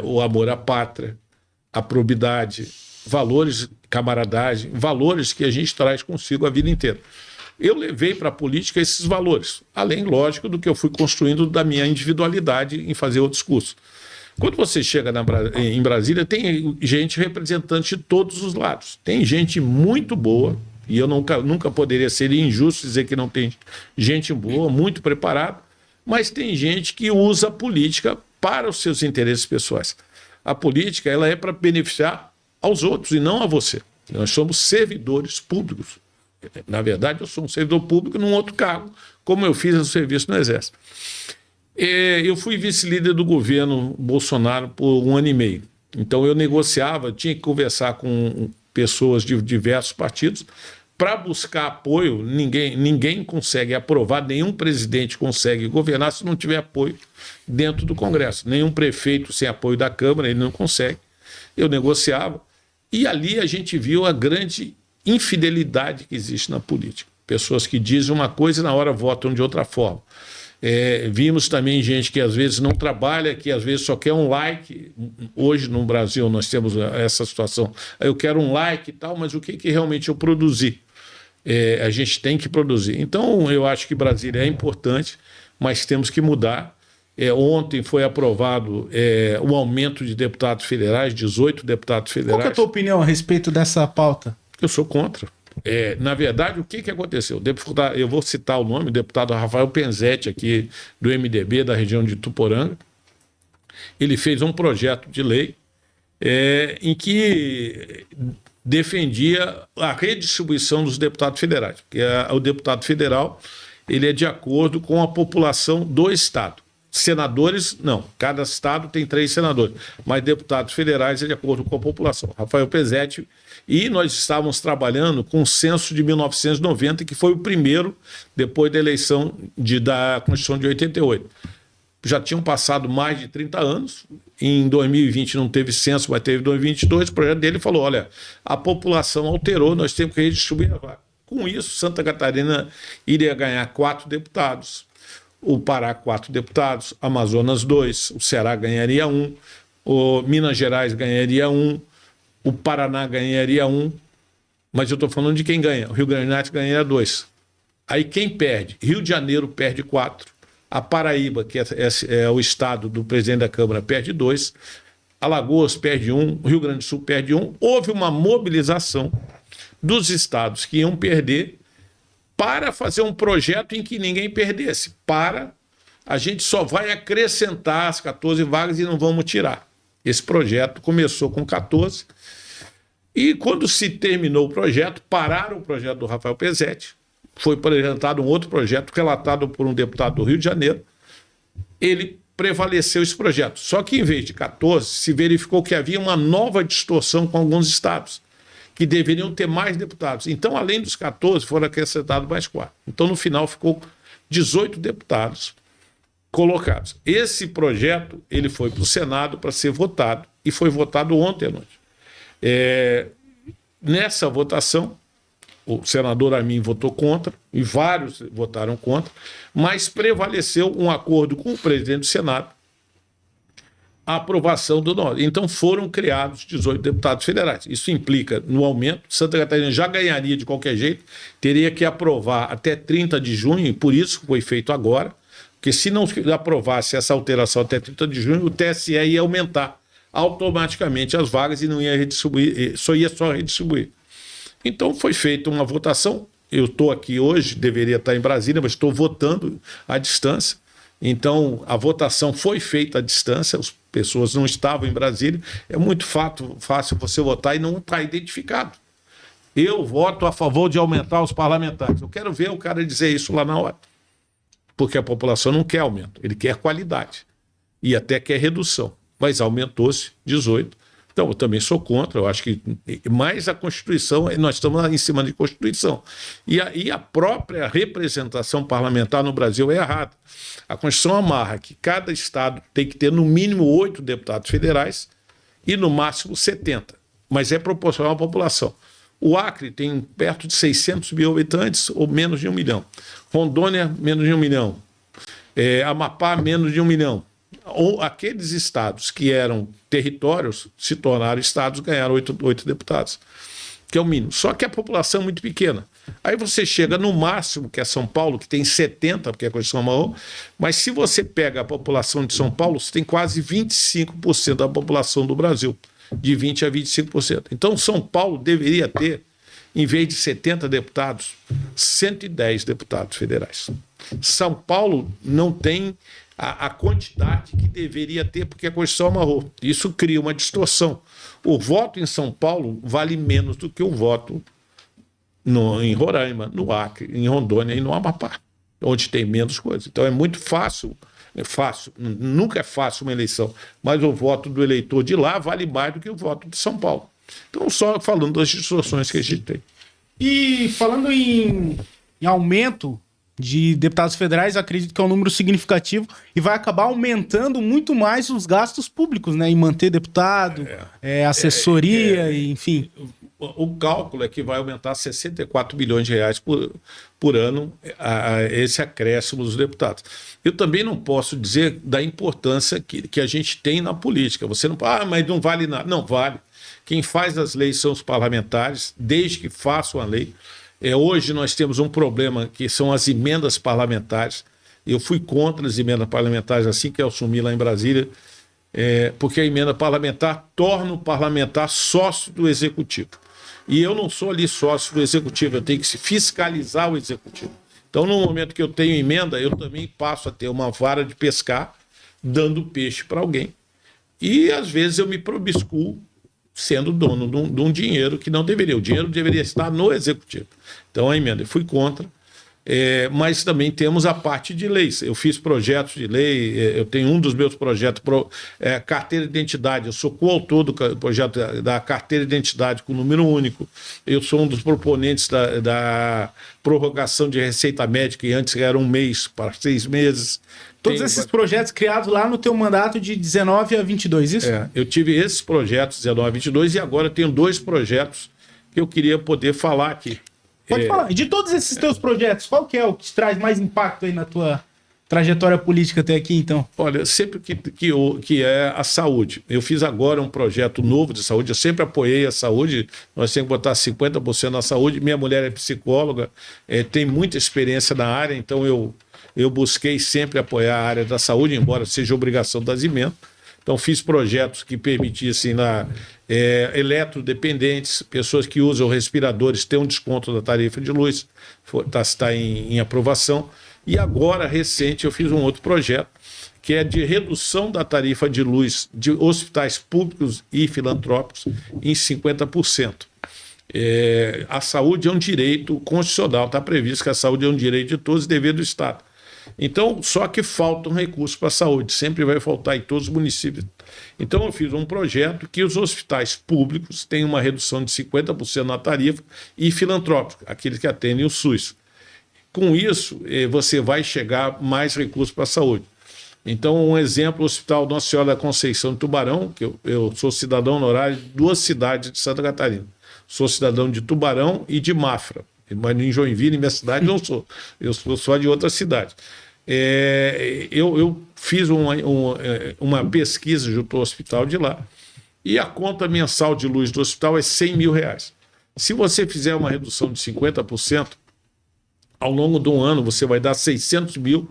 o amor à pátria, a probidade, valores, camaradagem, valores que a gente traz consigo a vida inteira. Eu levei para a política esses valores, além, lógico, do que eu fui construindo da minha individualidade em fazer outros cursos. Quando você chega em Brasília, tem gente representante de todos os lados. Tem gente muito boa, e eu nunca poderia ser injusto dizer que não tem gente boa, muito preparada, mas tem gente que usa a política para os seus interesses pessoais. A política ela é para beneficiar aos outros e não a você. Nós somos servidores públicos. Na verdade, eu sou um servidor público num outro cargo, como eu fiz o serviço no Exército. Eu fui vice-líder do governo Bolsonaro por 1 ano e meio. Então eu negociava, tinha que conversar com pessoas de diversos partidos para buscar apoio. Ninguém consegue aprovar, nenhum presidente consegue governar se não tiver apoio dentro do Congresso. Nenhum prefeito sem apoio da Câmara, ele não consegue. Eu negociava. E ali a gente viu a grande infidelidade que existe na política. Pessoas que dizem uma coisa e na hora votam de outra forma. Vimos também gente que às vezes não trabalha, que às vezes só quer um like. Hoje no Brasil nós temos essa situação. Eu quero um like e tal, mas o que realmente eu produzi? A gente tem que produzir. Então eu acho que Brasília é importante, mas temos que mudar. Ontem foi aprovado o aumento de deputados federais, 18 deputados federais. Qual que é a tua opinião a respeito dessa pauta? Eu sou contra. Na verdade, o que aconteceu? Eu vou citar o nome, o deputado Rafael Penzetti, aqui do MDB, da região de Tuporanga. Ele fez um projeto de lei em que defendia a redistribuição dos deputados federais. Porque o deputado federal ele é de acordo com a população do Estado. Senadores, não. Cada estado tem 3 senadores. Mas deputados federais é de acordo com a população. Rafael Penzetti. E nós estávamos trabalhando com o censo de 1990, que foi o primeiro depois da eleição da Constituição de 88. Já tinham passado mais de 30 anos. Em 2020 não teve censo, mas teve em 2022. O projeto dele falou, olha, a população alterou, nós temos que redistribuir a vaga. Com isso, Santa Catarina iria ganhar 4 deputados. O Pará, 4 deputados, Amazonas, 2, o Ceará ganharia 1, o Minas Gerais ganharia 1, o Paraná ganharia 1, mas eu estou falando de quem ganha. O Rio Grande do Norte ganharia 2. Aí quem perde? Rio de Janeiro perde 4, a Paraíba, que é o estado do presidente da Câmara, perde 2, Alagoas perde 1, o Rio Grande do Sul perde 1. Houve uma mobilização dos estados que iam perder para fazer um projeto em que ninguém perdesse. A gente só vai acrescentar as 14 vagas e não vamos tirar. Esse projeto começou com 14. E quando se terminou o projeto, pararam o projeto do Rafael Pezzetti, foi apresentado um outro projeto relatado por um deputado do Rio de Janeiro, ele prevaleceu esse projeto. Só que em vez de 14, se verificou que havia uma nova distorção com alguns estados, que deveriam ter mais deputados. Então, além dos 14, foram acrescentados mais 4. Então, no final, ficou 18 deputados colocados. Esse projeto ele foi para o Senado para ser votado, e foi votado ontem à noite. Nessa votação, o senador Amin votou contra, e vários votaram contra, mas prevaleceu um acordo com o presidente do Senado, a aprovação do nosso. Então foram criados 18 deputados federais. Isso implica no aumento. Santa Catarina já ganharia de qualquer jeito, teria que aprovar até 30 de junho, e por isso foi feito agora, porque se não aprovasse essa alteração até 30 de junho, o TSE ia aumentar automaticamente as vagas e não ia redistribuir, só redistribuir. Então foi feita uma votação. Eu estou aqui hoje, deveria estar em Brasília, mas estou votando à distância. Então a votação foi feita à distância, as pessoas não estavam em Brasília. É muito fácil você votar e não está identificado. Eu voto a favor de aumentar os parlamentares. Eu quero ver o cara dizer isso lá na hora. Porque a população não quer aumento, ele quer qualidade e até quer redução. Mas aumentou-se 18. Então, eu também sou contra, eu acho que mais a Constituição, nós estamos em cima de Constituição. E a própria representação parlamentar no Brasil é errada. A Constituição amarra que cada estado tem que ter no mínimo 8 deputados federais e no máximo 70, mas é proporcional à população. O Acre tem perto de 600 mil habitantes, ou menos de 1 milhão. Rondônia, menos de 1 milhão. Amapá, menos de 1 milhão. Ou aqueles estados que eram territórios se tornaram estados, ganharam 8 deputados, que é o mínimo. Só que a população é muito pequena. Aí você chega no máximo, que é São Paulo, que tem 70, porque a Constituição amarrou, mas se você pega a população de São Paulo, você tem quase 25% da população do Brasil, de 20% a 25%. Então São Paulo deveria ter, em vez de 70 deputados, 110 deputados federais. São Paulo não tem a quantidade que deveria ter, porque a Constituição amarrou. Isso cria uma distorção. O voto em São Paulo vale menos do que o voto em Roraima, no Acre, em Rondônia e no Amapá, onde tem menos coisa. Então é muito fácil, nunca é fácil uma eleição, mas o voto do eleitor de lá vale mais do que o voto de São Paulo. Então, só falando das distorções que a gente tem. E falando em aumento de deputados federais, acredito que é um número significativo e vai acabar aumentando muito mais os gastos públicos, né? Em manter deputado, assessoria, enfim. O cálculo é que vai aumentar 64 bilhões de reais por ano esse acréscimo dos deputados. Eu também não posso dizer da importância que a gente tem na política. Você não fala, mas não vale nada. Não vale. Quem faz as leis são os parlamentares, desde que façam a lei. Hoje nós temos um problema que são as emendas parlamentares. Eu fui contra as emendas parlamentares assim que eu assumi lá em Brasília, porque a emenda parlamentar torna o parlamentar sócio do executivo. E eu não sou ali sócio do executivo, eu tenho que fiscalizar o executivo. Então, no momento que eu tenho emenda, eu também passo a ter uma vara de pescar, dando peixe para alguém. E, às vezes, eu me promiscuo sendo dono de um dinheiro que não deveria. O dinheiro deveria estar no executivo. Então, a emenda, eu fui contra. Mas também temos a parte de leis. Eu fiz projetos de lei, eu tenho um dos meus projetos, carteira de identidade. Eu sou coautor do projeto da carteira de identidade com número único. Eu sou um dos proponentes da prorrogação de receita médica, que antes era 1 mês para 6 meses. Todos esses projetos criados lá no teu mandato de 19 a 22, isso? Eu tive esses projetos 19 a 22 e agora tenho 2 projetos que eu queria poder falar aqui. Pode falar. De todos esses teus projetos, qual que é o que te traz mais impacto aí na tua trajetória política até aqui, então? Olha, sempre que é a saúde. Eu fiz agora um projeto novo de saúde, eu sempre apoiei a saúde, nós temos que botar 50% na saúde. Minha mulher é psicóloga, tem muita experiência na área, então eu busquei sempre apoiar a área da saúde, embora seja obrigação das emendas. Então, fiz projetos que permitissem eletrodependentes, pessoas que usam respiradores, ter um desconto da tarifa de luz, está em aprovação. E agora, recente, eu fiz um outro projeto, que é de redução da tarifa de luz de hospitais públicos e filantrópicos em 50%. A saúde é um direito constitucional, está previsto que a saúde é um direito de todos e dever do Estado. Então, só que faltam recursos para a saúde, sempre vai faltar em todos os municípios. Então, eu fiz um projeto que os hospitais públicos tenham uma redução de 50% na tarifa e filantrópicos, aqueles que atendem o SUS. Com isso, você vai chegar mais recursos para a saúde. Então, um exemplo, o Hospital Nossa Senhora da Conceição de Tubarão, que eu sou cidadão honorário de 2 cidades de Santa Catarina. Sou cidadão de Tubarão e de Mafra. Mas em Joinville, minha cidade, não sou. Eu sou só de outra cidade. Eu fiz uma pesquisa junto ao hospital de lá e a conta mensal de luz do hospital é R$100 mil. Se você fizer uma redução de 50%, ao longo de um ano você vai dar 600 mil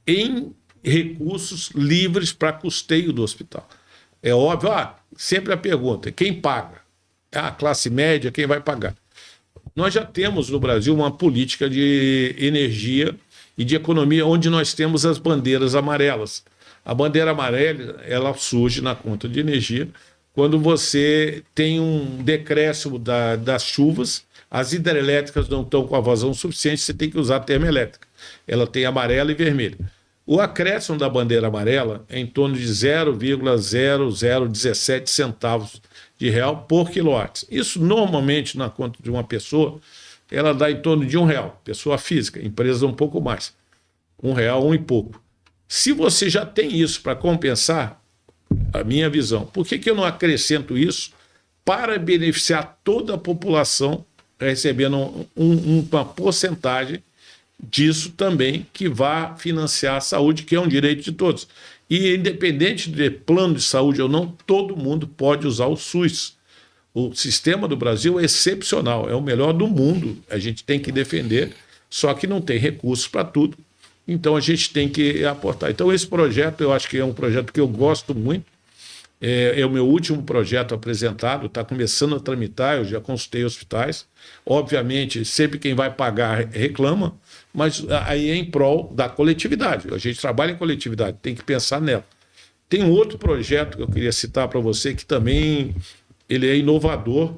em recursos livres para custeio do hospital. É óbvio, sempre a pergunta, quem paga? A classe média, quem vai pagar? Nós já temos no Brasil uma política de energia e de economia onde nós temos as bandeiras amarelas. A bandeira amarela, ela surge na conta de energia quando você tem um decréscimo das chuvas, as hidrelétricas não estão com a vazão suficiente, você tem que usar a termoelétrica. Ela tem amarela e vermelha. O acréscimo da bandeira amarela é em torno de 0,0017 centavos de real por quilowatt. Isso normalmente na conta de uma pessoa, ela dá em torno de R$1, pessoa física, empresa um pouco mais. R$1, um e pouco. Se você já tem isso para compensar, a minha visão, por que eu não acrescento isso para beneficiar toda a população recebendo uma porcentagem disso também que vá financiar a saúde, que é um direito de todos. E independente de plano de saúde ou não, todo mundo pode usar o SUS. O sistema do Brasil é excepcional, é o melhor do mundo, a gente tem que defender, só que não tem recursos para tudo, então a gente tem que aportar. Então esse projeto, eu acho que é um projeto que eu gosto muito, é o meu último projeto apresentado, está começando a tramitar, eu já consultei hospitais, obviamente sempre quem vai pagar reclama, mas aí é em prol da coletividade, a gente trabalha em coletividade, tem que pensar nela. Tem um outro projeto que eu queria citar para você, que também ele é inovador,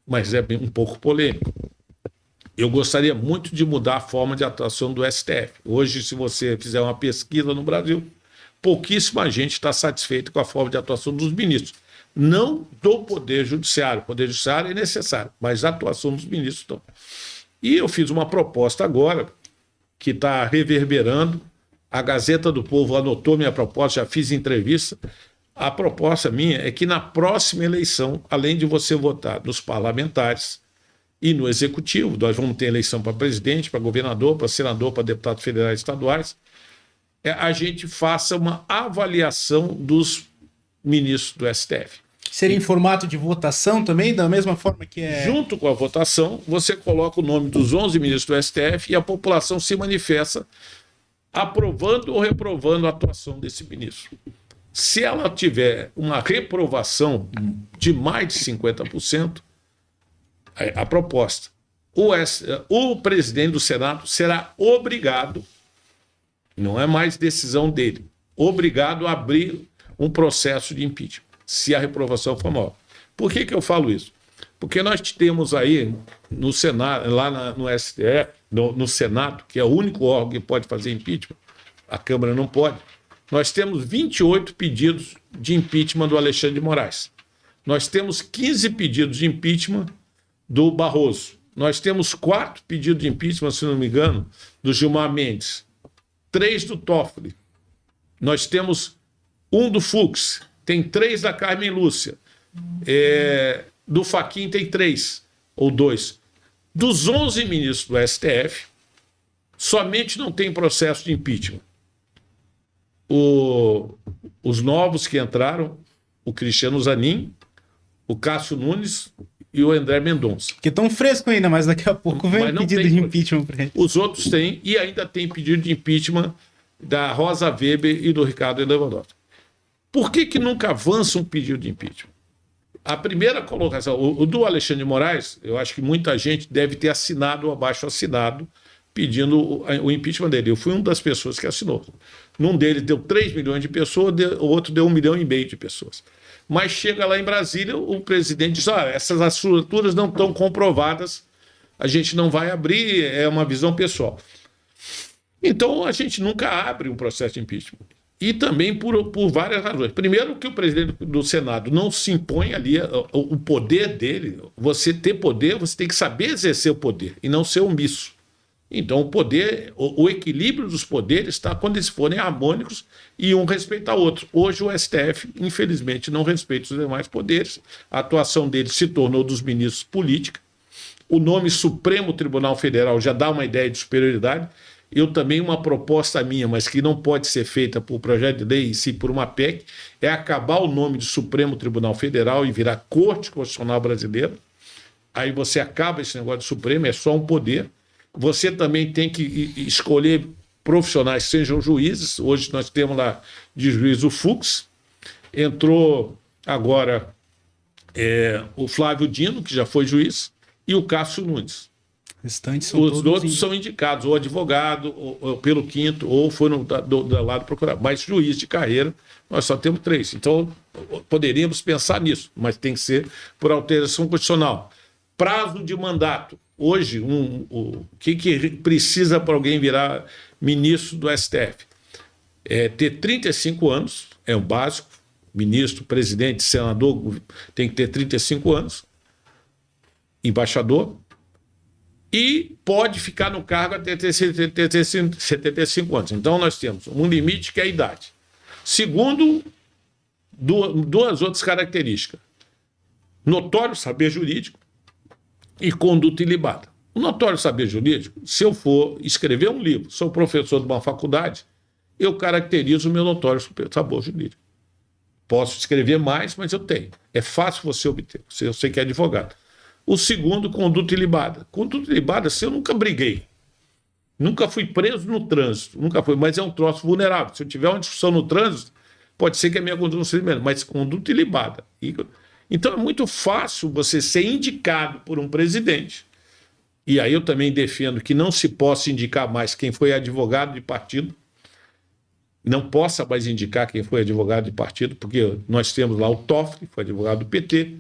mas é um pouco polêmico. Eu gostaria muito de mudar a forma de atuação do STF. Hoje, se você fizer uma pesquisa no Brasil, pouquíssima gente está satisfeita com a forma de atuação dos ministros. Não do Poder Judiciário. O Poder Judiciário é necessário, mas a atuação dos ministros não. E eu fiz uma proposta agora, que está reverberando. A Gazeta do Povo anotou minha proposta, já fiz entrevista. A proposta minha é que na próxima eleição, além de você votar nos parlamentares e no executivo, nós vamos ter eleição para presidente, para governador, para senador, para deputados federais e estaduais, a gente faça uma avaliação dos ministros do STF. Seria em formato de votação também, da mesma forma que é... Junto com a votação, você coloca o nome dos 11 ministros do STF e a população se manifesta aprovando ou reprovando a atuação desse ministro. Se ela tiver uma reprovação de mais de 50%, a proposta, o presidente do Senado será obrigado, não é mais decisão dele, obrigado a abrir um processo de impeachment, se a reprovação for maior. Por que eu falo isso? Porque nós temos aí no Senado, lá no STF, no Senado, que é o único órgão que pode fazer impeachment, a Câmara não pode, nós temos 28 pedidos de impeachment do Alexandre de Moraes. Nós temos 15 pedidos de impeachment do Barroso. Nós temos 4 pedidos de impeachment, se não me engano, do Gilmar Mendes. 3 do Toffoli. Nós temos 1 do Fux. Tem 3 da Carmen Lúcia. Do Fachin tem 3 ou 2. Dos 11 ministros do STF, somente não tem processo de impeachment. Os novos que entraram, o Cristiano Zanin, o Cássio Nunes e o André Mendonça. Que estão frescos ainda, mas daqui a pouco vem o pedido de impeachment para eles. Os outros têm, e ainda tem pedido de impeachment da Rosa Weber e do Ricardo Lewandowski. Por que nunca avança um pedido de impeachment? A primeira colocação, o do Alexandre de Moraes, eu acho que muita gente deve ter assinado o abaixo-assinado pedindo o impeachment dele. Eu fui uma das pessoas que assinou. Num deles deu 3 milhões de pessoas, o outro deu 1,5 milhão de pessoas. Mas chega lá em Brasília, o presidente diz, essas assinaturas não estão comprovadas, a gente não vai abrir, é uma visão pessoal. Então, a gente nunca abre um processo de impeachment. E também por várias razões. Primeiro, que o presidente do Senado não se impõe ali o poder dele. Você ter poder, você tem que saber exercer o poder e não ser omisso. Então, o poder, o equilíbrio dos poderes está quando eles forem harmônicos e um respeita o outro. Hoje, o STF, infelizmente, não respeita os demais poderes. A atuação dele se tornou dos ministros política. O nome Supremo Tribunal Federal já dá uma ideia de superioridade. Eu também, uma proposta minha, mas que não pode ser feita por projeto de lei, e sim por uma PEC, é acabar o nome de Supremo Tribunal Federal e virar Corte Constitucional Brasileira. Aí você acaba esse negócio de Supremo, é só um poder. Você também tem que escolher profissionais que sejam juízes. Hoje nós temos lá de juiz o Fux. Entrou agora o Flávio Dino, que já foi juiz, e o Cássio Nunes. Os outros são indicados, ou advogado, ou pelo quinto, ou foi do lado procurador. Mas juiz de carreira, nós só temos 3. Então, poderíamos pensar nisso, mas tem que ser por alteração constitucional. Prazo de mandato. Hoje, o que precisa para alguém virar ministro do STF? É ter 35 anos, é o básico. Ministro, presidente, senador tem que ter 35 anos. Embaixador. E pode ficar no cargo até ter 75 anos. Então, nós temos um limite que é a idade. Segundo, duas outras características. Notório saber jurídico e conduta ilibada. O notório saber jurídico, se eu for escrever um livro, sou professor de uma faculdade, eu caracterizo o meu notório saber jurídico. Posso escrever mais, mas eu tenho. É fácil você obter, eu sei que é advogado. O segundo, conduta ilibada. Conduta ilibada, se eu nunca briguei, nunca fui preso no trânsito, nunca fui, mas é um troço vulnerável. Se eu tiver uma discussão no trânsito, pode ser que a minha conduta não seja melhor, mas conduta ilibada. Então é muito fácil você ser indicado por um presidente. E aí eu também defendo que não se possa indicar mais quem foi advogado de partido, não possa mais indicar quem foi advogado de partido, porque nós temos lá o Toffoli, foi advogado do PT,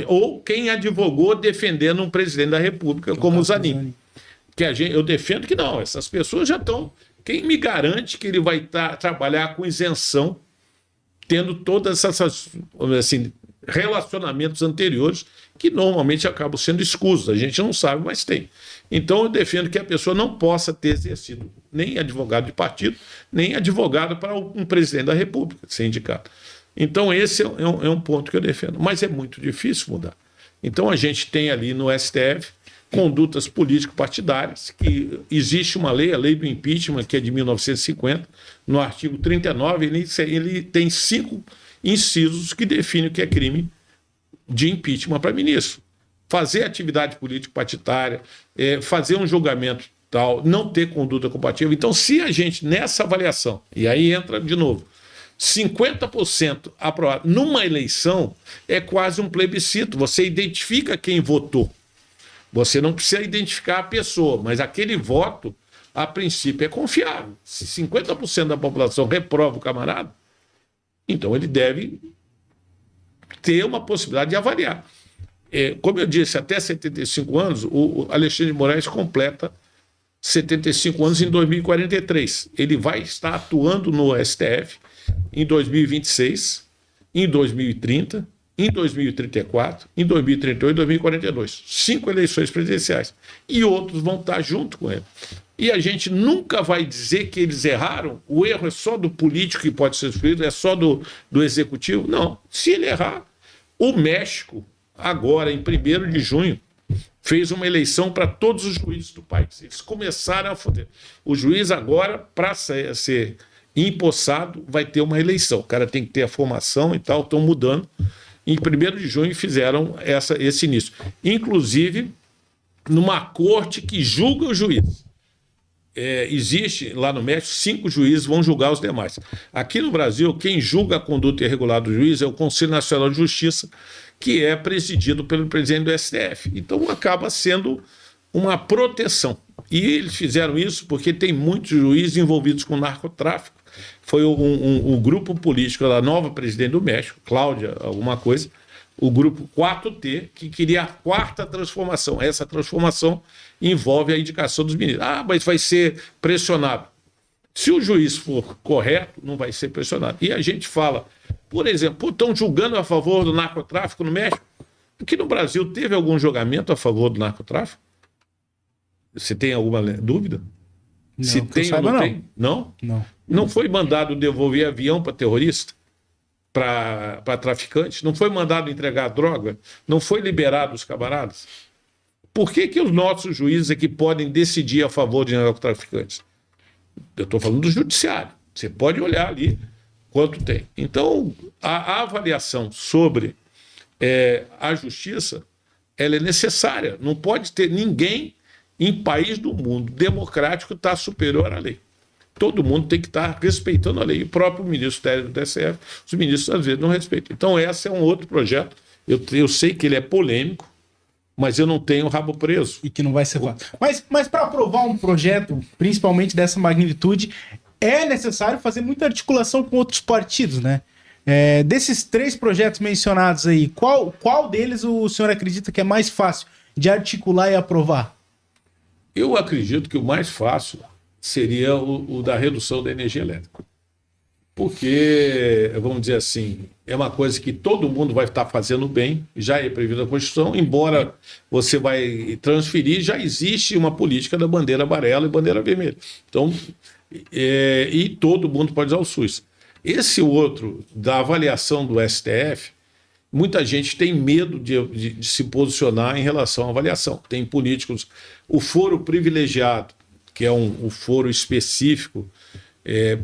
ou quem advogou defendendo um presidente da República, como o Zanin. Eu defendo que não, essas pessoas já estão... Quem me garante que ele vai trabalhar com isenção, tendo todas essas assim, relacionamentos anteriores, que normalmente acabam sendo escusos, a gente não sabe, mas tem. Então eu defendo que a pessoa não possa ter exercido nem advogado de partido, nem advogado para um presidente da República ser indicado. Então, esse é um ponto que eu defendo. Mas é muito difícil mudar. Então, a gente tem ali no STF condutas político-partidárias, que existe uma lei, a lei do impeachment, que é de 1950, no artigo 39, ele tem 5 incisos que definem o que é crime de impeachment para ministro. Fazer atividade político-partidária, fazer um julgamento tal, não ter conduta compatível. Então, se a gente, nessa avaliação, e aí entra de novo, 50% aprovado numa eleição é quase um plebiscito. Você identifica quem votou. Você não precisa identificar a pessoa, mas aquele voto, a princípio, é confiável. Se 50% da população reprova o camarada, então ele deve ter uma possibilidade de avaliar. Como eu disse, até 75 anos, o Alexandre de Moraes completa 75 anos em 2043. Ele vai estar atuando no STF em 2026, em 2030, em 2034, em 2038 e 2042. 5 eleições presidenciais. E outros vão estar junto com ele. E a gente nunca vai dizer que eles erraram. O erro é só do político que pode ser escolhido, é só do executivo. Não. Se ele errar, o México, agora, em 1º de junho, fez uma eleição para todos os juízes do país. Eles começaram a foder. O juiz agora, para ser empossado, vai ter uma eleição. O cara tem que ter a formação e tal, estão mudando. Em 1º de junho fizeram esse início. Inclusive, numa corte que julga o juiz. Existe lá no México 5 juízes vão julgar os demais. Aqui no Brasil, quem julga a conduta irregular do juiz é o Conselho Nacional de Justiça, que é presidido pelo presidente do STF. Então acaba sendo uma proteção. E eles fizeram isso porque tem muitos juízes envolvidos com narcotráfico. Foi um grupo político da nova presidente do México, Cláudia, alguma coisa, o grupo 4T, que queria a quarta transformação. Essa transformação envolve a indicação dos ministros. Ah, mas vai ser pressionado. Se o juiz for correto, não vai ser pressionado. E a gente fala, por exemplo, estão julgando a favor do narcotráfico no México? Aqui no Brasil teve algum julgamento a favor do narcotráfico? Você tem alguma dúvida? Não, se tem ou não tem? Não. Não foi mandado devolver avião para terrorista? Para traficantes? Não foi mandado entregar droga? Não foi liberado os camaradas? Por que os nossos juízes é que podem decidir a favor de narcotraficantes? Eu estou falando do judiciário. Você pode olhar ali quanto tem. Então, a avaliação sobre a justiça, ela é necessária. Não pode ter ninguém em país do mundo democrático estar superior à lei. Todo mundo tem que estar respeitando a lei. O próprio ministro do TSF, os ministros às vezes não respeitam. Então, esse é um outro projeto. Eu sei que ele é polêmico, mas eu não tenho o rabo preso. E que não vai ser fácil. Mas para aprovar um projeto, principalmente dessa magnitude, é necessário fazer muita articulação com outros partidos, né? Desses 3 projetos mencionados aí, qual deles o senhor acredita que é mais fácil de articular e aprovar? Eu acredito que o mais fácil seria o da redução da energia elétrica. Porque, vamos dizer assim, é uma coisa que todo mundo vai estar fazendo bem, já é previsto na Constituição, embora você vai transferir, já existe uma política da bandeira amarela e bandeira vermelha. Então, e todo mundo pode usar o SUS. Esse outro, da avaliação do STF, muita gente tem medo de se posicionar em relação à avaliação. Tem políticos, o foro privilegiado, que é o foro específico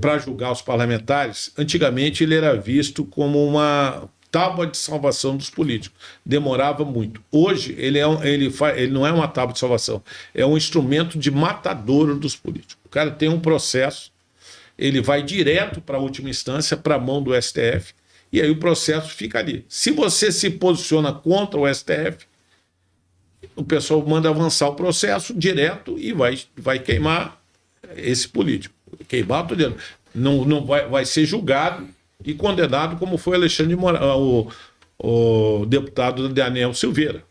para julgar os parlamentares, antigamente ele era visto como uma tábua de salvação dos políticos. Demorava muito. Hoje ele não é uma tábua de salvação, é um instrumento de matadouro dos políticos. O cara tem um processo, ele vai direto para a última instância, para a mão do STF, e aí o processo fica ali. Se você se posiciona contra o STF, o pessoal manda avançar o processo direto e vai queimar esse político. Queimar, estou dizendo. Não vai ser julgado e condenado como foi Alexandre de Moraes, o deputado Daniel Silveira,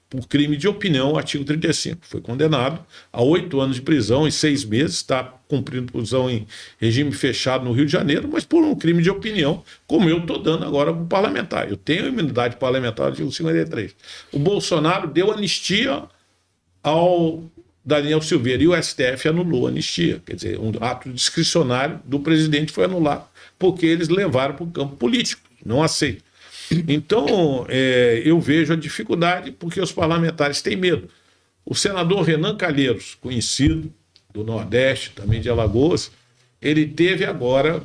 por crime de opinião, artigo 35. Foi condenado a 8 anos de prisão e 6 meses, está cumprindo prisão em regime fechado no Rio de Janeiro, mas por um crime de opinião, como eu estou dando agora para o parlamentar. Eu tenho imunidade parlamentar, artigo 53. O Bolsonaro deu anistia ao Daniel Silveira e o STF anulou a anistia. Quer dizer, um ato discricionário do presidente foi anulado, porque eles levaram para o campo político. Não aceito. Então, eu vejo a dificuldade porque os parlamentares têm medo. O senador Renan Calheiros, conhecido do Nordeste, também de Alagoas, ele teve agora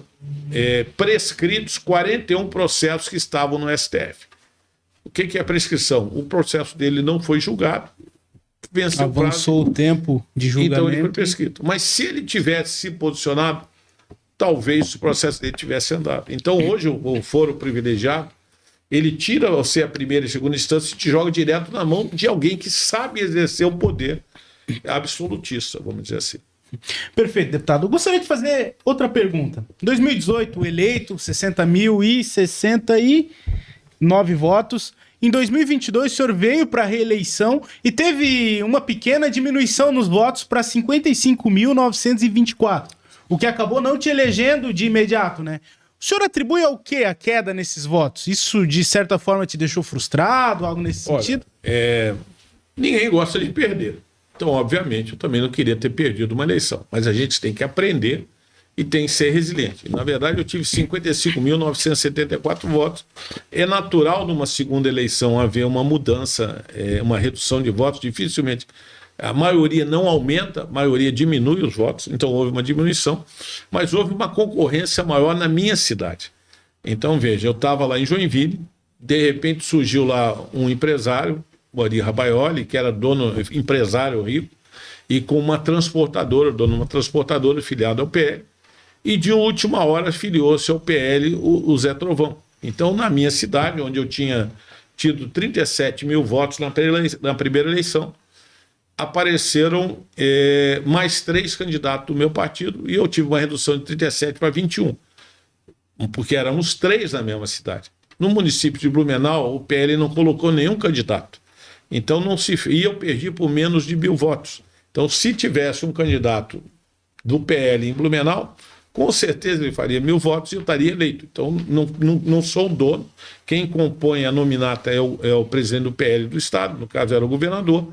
prescritos 41 processos que estavam no STF. O que é prescrição? O processo dele não foi julgado, venceu avançou o tempo de julgamento. Então ele foi prescrito. Mas se ele tivesse se posicionado, talvez o processo dele tivesse andado. Então hoje o foro privilegiado, ele tira você a primeira e segunda instância e te joga direto na mão de alguém que sabe exercer o poder absolutista, vamos dizer assim. Perfeito, deputado. Eu gostaria de fazer outra pergunta. Em 2018, eleito, 60.069 votos. Em 2022, o senhor veio para a reeleição e teve uma pequena diminuição nos votos para 55.924, o que acabou não te elegendo de imediato, né? O senhor atribui ao quê a queda nesses votos? Isso, de certa forma, te deixou frustrado, algo nesse sentido? Ninguém gosta de perder. Então, obviamente, eu também não queria ter perdido uma eleição. Mas a gente tem que aprender e tem que ser resiliente. Na verdade, eu tive 55.974 votos. É natural, numa segunda eleição, haver uma mudança, uma redução de votos. Dificilmente. A maioria não aumenta, a maioria diminui os votos. Então, houve uma diminuição. Mas houve uma concorrência maior na minha cidade. Então, veja, eu estava lá em Joinville, de repente surgiu lá um empresário, o Ari Rabaioli, que era empresário rico, e com uma transportadora, dono de uma transportadora filiada ao PL, e de última hora filiou-se ao PL o Zé Trovão. Então, na minha cidade, onde eu tinha tido 37 mil votos na primeira eleição, apareceram mais 3 candidatos do meu partido e eu tive uma redução de 37 para 21, porque éramos 3 na mesma cidade. No município de Blumenau, o PL não colocou nenhum candidato. Então, e eu perdi por menos de 1.000 votos. Então, se tivesse um candidato do PL em Blumenau, com certeza ele faria 1.000 votos e eu estaria eleito. Então, não sou o dono. Quem compõe a nominata é o presidente do PL do Estado, no caso era o governador.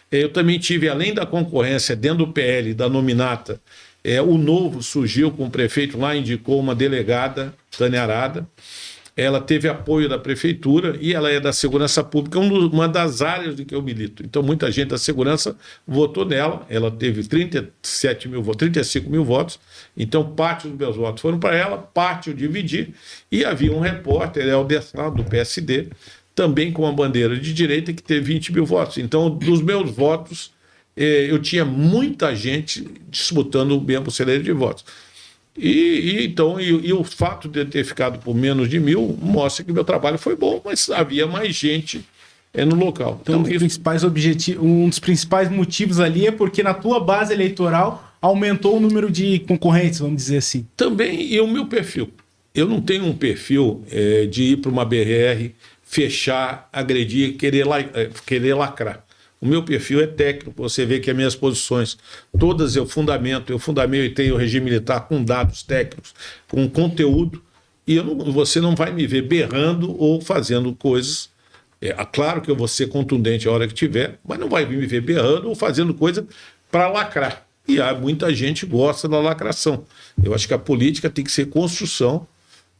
Eu também tive, além da concorrência dentro do PL, da nominata, o Novo surgiu com o prefeito lá, indicou uma delegada, Tânia Arada. Ela teve apoio da prefeitura e ela é da segurança pública, uma das áreas de que eu milito. Então, muita gente da segurança votou nela. Ela teve 35 mil votos. Então, parte dos meus votos foram para ela, parte eu dividi. E havia um repórter, Helder do PSD, também com uma bandeira de direita, que teve 20 mil votos. Então, dos meus votos, eu tinha muita gente disputando o mesmo celeiro de votos. Então, o fato de eu ter ficado por menos de 1.000 mostra que meu trabalho foi bom, mas havia mais gente no local. Então um dos principais motivos ali é porque na tua base eleitoral aumentou o número de concorrentes, vamos dizer assim. Também, e o meu perfil. Eu não tenho um perfil de ir para uma BR, fechar, agredir, querer lacrar. O meu perfil é técnico, você vê que as minhas posições, todas eu fundamentei o regime militar com dados técnicos, com conteúdo, e você não vai me ver berrando ou fazendo coisas. Claro que eu vou ser contundente a hora que tiver, mas não vai me ver berrando ou fazendo coisa para lacrar. E muita gente gosta da lacração. Eu acho que a política tem que ser construção,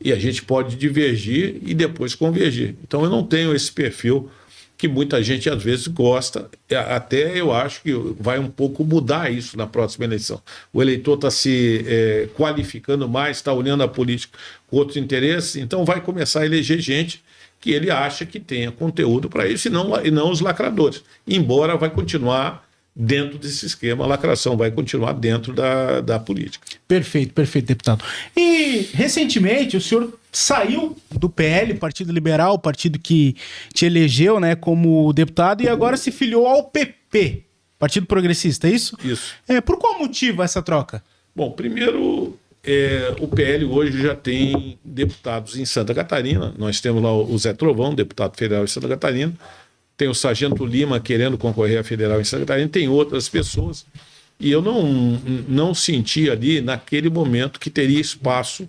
e a gente pode divergir e depois convergir. Então eu não tenho esse perfil que muita gente às vezes gosta, até eu acho que vai um pouco mudar isso na próxima eleição. O eleitor está se qualificando mais, está olhando a política com outros interesses, então vai começar a eleger gente que ele acha que tenha conteúdo para isso, e não os lacradores. Embora vai continuar dentro desse esquema, a lacração vai continuar dentro da política. Perfeito, deputado. E, recentemente, o senhor saiu do PL, Partido Liberal, o partido que te elegeu, né, como deputado, e agora se filiou ao PP, Partido Progressista, é isso? Isso. Por qual motivo essa troca? Bom, primeiro, o PL hoje já tem deputados em Santa Catarina. Nós temos lá o Zé Trovão, deputado federal em Santa Catarina. Tem o Sargento Lima querendo concorrer a federal em Santa Catarina. Tem outras pessoas. E eu não senti ali, naquele momento, que teria espaço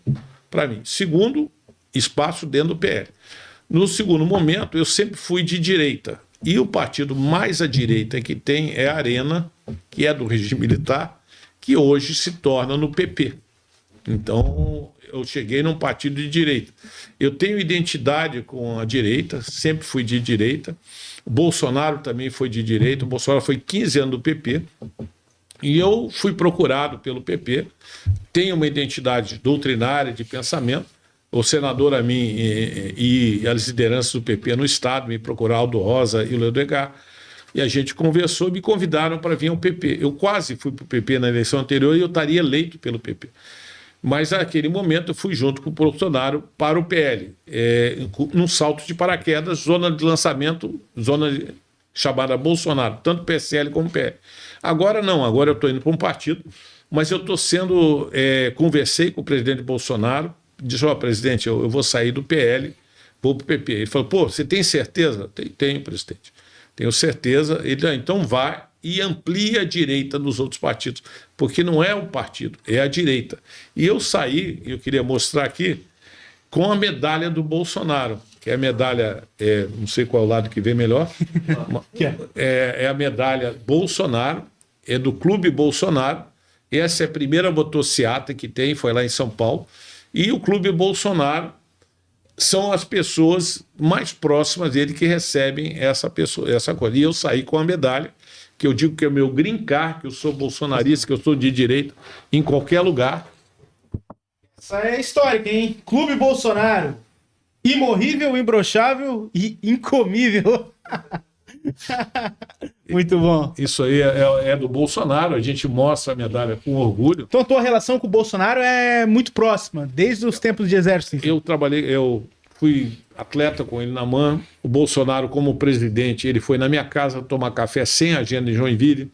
para mim. Segundo, espaço dentro do PL. No segundo momento, eu sempre fui de direita. E o partido mais à direita que tem é a Arena, que é do regime militar, que hoje se torna no PP. Então, eu cheguei num partido de direita. Eu tenho identidade com a direita, sempre fui de direita. O Bolsonaro também foi de direita. O Bolsonaro foi 15 anos do PP. E eu fui procurado pelo PP. Tenho uma identidade doutrinária de pensamento. O senador a mim e as lideranças do PP no Estado me procuraram, Aldo Rosa e o Leo Degar. E a gente conversou e me convidaram para vir ao PP. Eu quase fui para o PP na eleição anterior e eu estaria eleito pelo PP. Mas naquele momento eu fui junto com o Bolsonaro para o PL, num salto de paraquedas, zona de lançamento, chamada Bolsonaro, tanto PSL como PL. Agora não, agora eu estou indo para um partido, mas eu estou conversei com o presidente Bolsonaro, disse, presidente, eu vou sair do PL, vou para o PP. Ele falou, você tem certeza? Tenho, presidente. Tenho certeza. Ele, então vai e amplia a direita dos outros partidos, porque não é um partido, é a direita. E eu saí, eu queria mostrar aqui, com a medalha do Bolsonaro, que é a medalha, não sei qual lado que vem melhor, é a medalha Bolsonaro, é do Clube Bolsonaro. Essa é a primeira motociata que tem, foi lá em São Paulo. E o Clube Bolsonaro são as pessoas mais próximas dele que recebem essa coisa. E eu saí com a medalha, que eu digo que é o meu green card, que eu sou bolsonarista, que eu sou de direita, em qualquer lugar. Essa é histórica, hein? Clube Bolsonaro. Imorrível, imbrochável e incomível. Muito bom. Isso aí é do Bolsonaro, a gente mostra a medalha com orgulho. Então a tua relação com o Bolsonaro é muito próxima, desde os tempos de exército. Eu fui atleta com ele na MAN. O Bolsonaro, como presidente, ele foi na minha casa tomar café sem agenda em Joinville.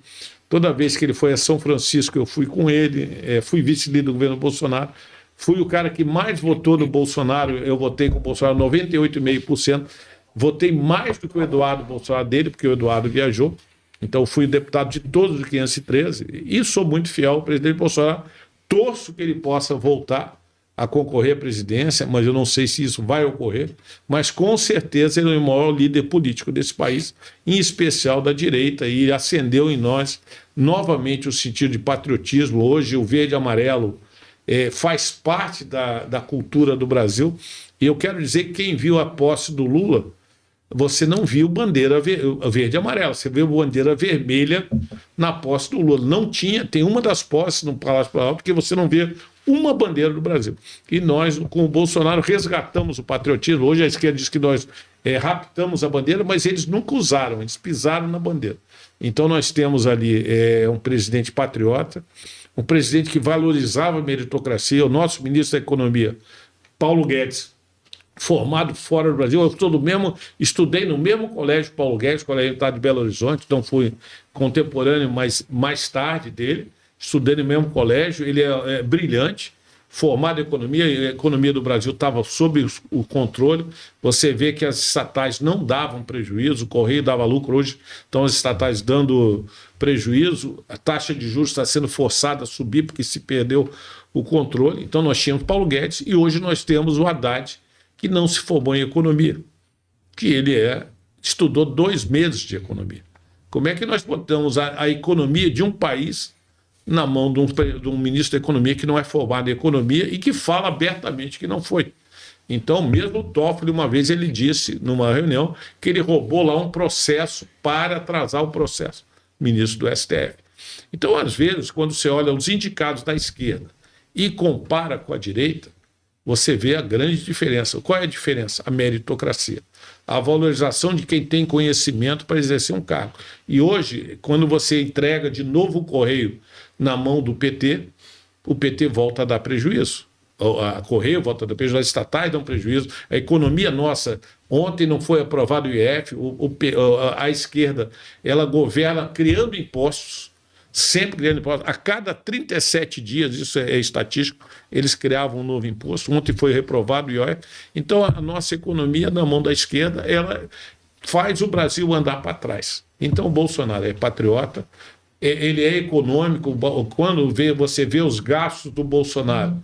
Toda vez que ele foi a São Francisco, eu fui com ele. Fui vice-líder do governo Bolsonaro. Fui o cara que mais votou no Bolsonaro. Eu votei com o Bolsonaro 98,5%. Votei mais do que o Eduardo Bolsonaro dele, porque o Eduardo viajou. Então, fui deputado de todos os 513 e sou muito fiel ao presidente Bolsonaro. Torço que ele possa voltar a concorrer à presidência, mas eu não sei se isso vai ocorrer. Mas, com certeza, ele é o maior líder político desse país, em especial da direita, e acendeu em nós novamente o sentido de patriotismo. Hoje, o verde e amarelo faz parte da cultura do Brasil. E eu quero dizer que quem viu a posse do Lula, você não viu bandeira verde e amarela, você viu bandeira vermelha na posse do Lula. Não tinha, tem uma das posses no Palácio Planalto, porque você não vê uma bandeira do Brasil. E nós, com o Bolsonaro, resgatamos o patriotismo. Hoje a esquerda diz que nós raptamos a bandeira, mas eles nunca usaram, eles pisaram na bandeira. Então nós temos ali um presidente patriota, um presidente que valorizava a meritocracia, o nosso ministro da Economia, Paulo Guedes, formado fora do Brasil. Eu estudei no mesmo colégio Paulo Guedes, Colégio Militar de Belo Horizonte, então fui contemporâneo, mas mais tarde dele. Estudei no mesmo colégio, ele é brilhante, formado em economia, e a economia do Brasil estava sob o controle. Você vê que as estatais não davam prejuízo, o Correio dava lucro, hoje estão as estatais dando prejuízo, a taxa de juros está sendo forçada a subir porque se perdeu o controle. Então nós tínhamos Paulo Guedes e hoje nós temos o Haddad, que não se formou em economia, que ele estudou 2 meses de economia. Como é que nós botamos a economia de um país na mão de um ministro da Economia que não é formado em economia e que fala abertamente que não foi? Então, mesmo o Toffoli, uma vez ele disse, numa reunião, que ele roubou lá um processo para atrasar o processo, ministro do STF. Então, às vezes, quando você olha os indicados da esquerda e compara com a direita, você vê a grande diferença. Qual é a diferença? A meritocracia. A valorização de quem tem conhecimento para exercer um cargo. E hoje, quando você entrega de novo o Correio na mão do PT, o PT volta a dar prejuízo. A Correio volta a dar prejuízo, as estatais dão prejuízo, a economia nossa. Ontem não foi aprovado o IF, a esquerda ela governa criando impostos, sempre criando impostos. A cada 37 dias, isso é estatístico, eles criavam um novo imposto. Ontem foi reprovado o IOF. Então, a nossa economia, na mão da esquerda, ela faz o Brasil andar para trás. Então, o Bolsonaro é patriota, ele é econômico. Quando você vê os gastos do Bolsonaro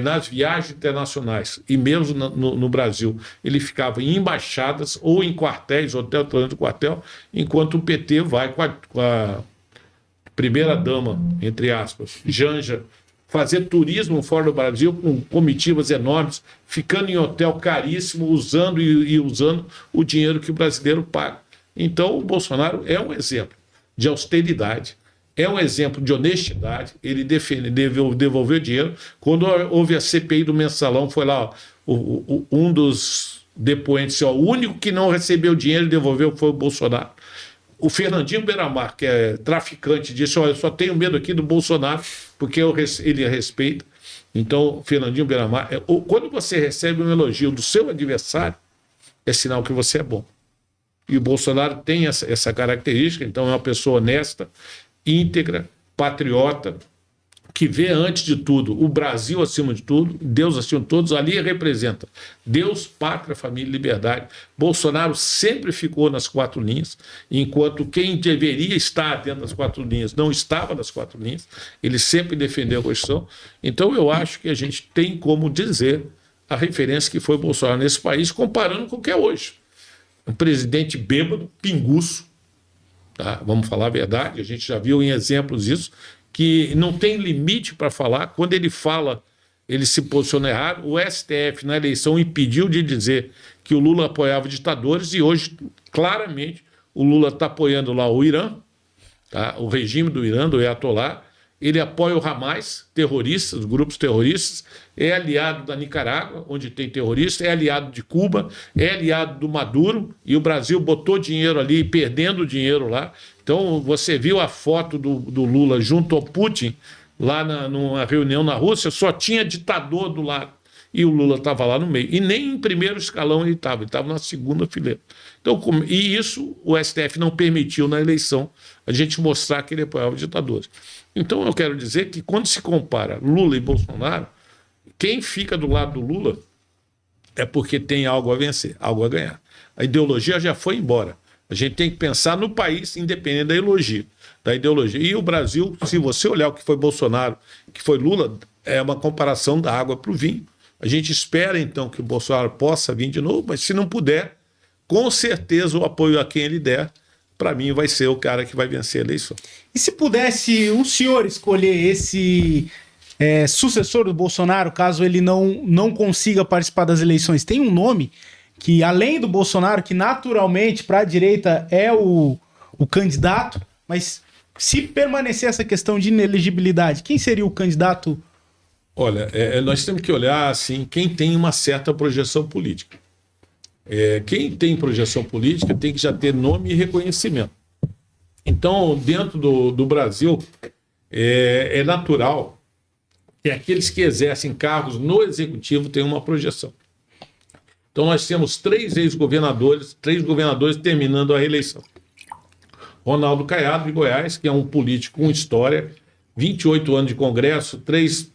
nas viagens internacionais, e mesmo no Brasil, ele ficava em embaixadas ou em quartéis, hotel do quartel, enquanto o PT vai com a primeira-dama, entre aspas, Janja, fazer turismo fora do Brasil com comitivas enormes, ficando em hotel caríssimo, usando o dinheiro que o brasileiro paga. Então, o Bolsonaro é um exemplo de austeridade, é um exemplo de honestidade. Ele devolveu dinheiro. Quando houve a CPI do Mensalão, foi lá um dos depoentes, o único que não recebeu dinheiro e devolveu foi o Bolsonaro. O Fernandinho Beiramar, que é traficante, disse: eu só tenho medo aqui do Bolsonaro, porque ele respeita. Então, Fernandinho Beiramar, quando você recebe um elogio do seu adversário, é sinal que você é bom. E o Bolsonaro tem essa característica. Então é uma pessoa honesta, íntegra, patriota, que vê antes de tudo o Brasil acima de tudo, Deus acima de todos. Ali representa Deus, pátria, família e liberdade. Bolsonaro sempre ficou nas 4 linhas, enquanto quem deveria estar dentro das 4 linhas não estava nas 4 linhas. Ele sempre defendeu a Constituição. Então eu acho que a gente tem como dizer a referência que foi Bolsonaro nesse país, comparando com o que é hoje. Um presidente bêbado, pinguço, tá? Vamos falar a verdade, a gente já viu em exemplos isso, que não tem limite para falar. Quando ele fala, ele se posiciona errado. O STF, na eleição, impediu de dizer que o Lula apoiava ditadores, e hoje, claramente, o Lula está apoiando lá o Irã, tá? O regime do Irã, do Ayatollah. Ele apoia o Hamas, terroristas, grupos terroristas, é aliado da Nicarágua, onde tem terroristas, é aliado de Cuba, é aliado do Maduro, e o Brasil botou dinheiro ali, perdendo dinheiro lá. Então, você viu a foto do Lula junto ao Putin, lá numa reunião na Rússia, só tinha ditador do lado. e o Lula estava lá no meio. E nem em primeiro escalão ele estava na segunda fileira. Então, e isso o STF não permitiu na eleição a gente mostrar que ele apoiava ditadores. Então eu quero dizer que quando se compara Lula e Bolsonaro, quem fica do lado do Lula é porque tem algo a vencer, algo a ganhar. A ideologia já foi embora. A gente tem que pensar no país independente da ideologia. E o Brasil, se você olhar o que foi Bolsonaro, o que foi Lula, é uma comparação da água para o vinho. A gente espera, então, que o Bolsonaro possa vir de novo, mas se não puder, com certeza o apoio a quem ele der, para mim, vai ser o cara que vai vencer a eleição. E se pudesse o senhor escolher esse sucessor do Bolsonaro, caso ele não consiga participar das eleições, tem um nome que, além do Bolsonaro, que naturalmente para a direita é o candidato, mas se permanecer essa questão de inelegibilidade, quem seria o candidato? Olha, nós temos que olhar assim, quem tem uma certa projeção política. Quem tem projeção política tem que já ter nome e reconhecimento. Então, dentro do Brasil, é natural que aqueles que exercem cargos no executivo tenham uma projeção. Então, nós temos 3 ex-governadores, 3 governadores terminando a reeleição. Ronaldo Caiado, de Goiás, que é um político com história, 28 anos de Congresso, 3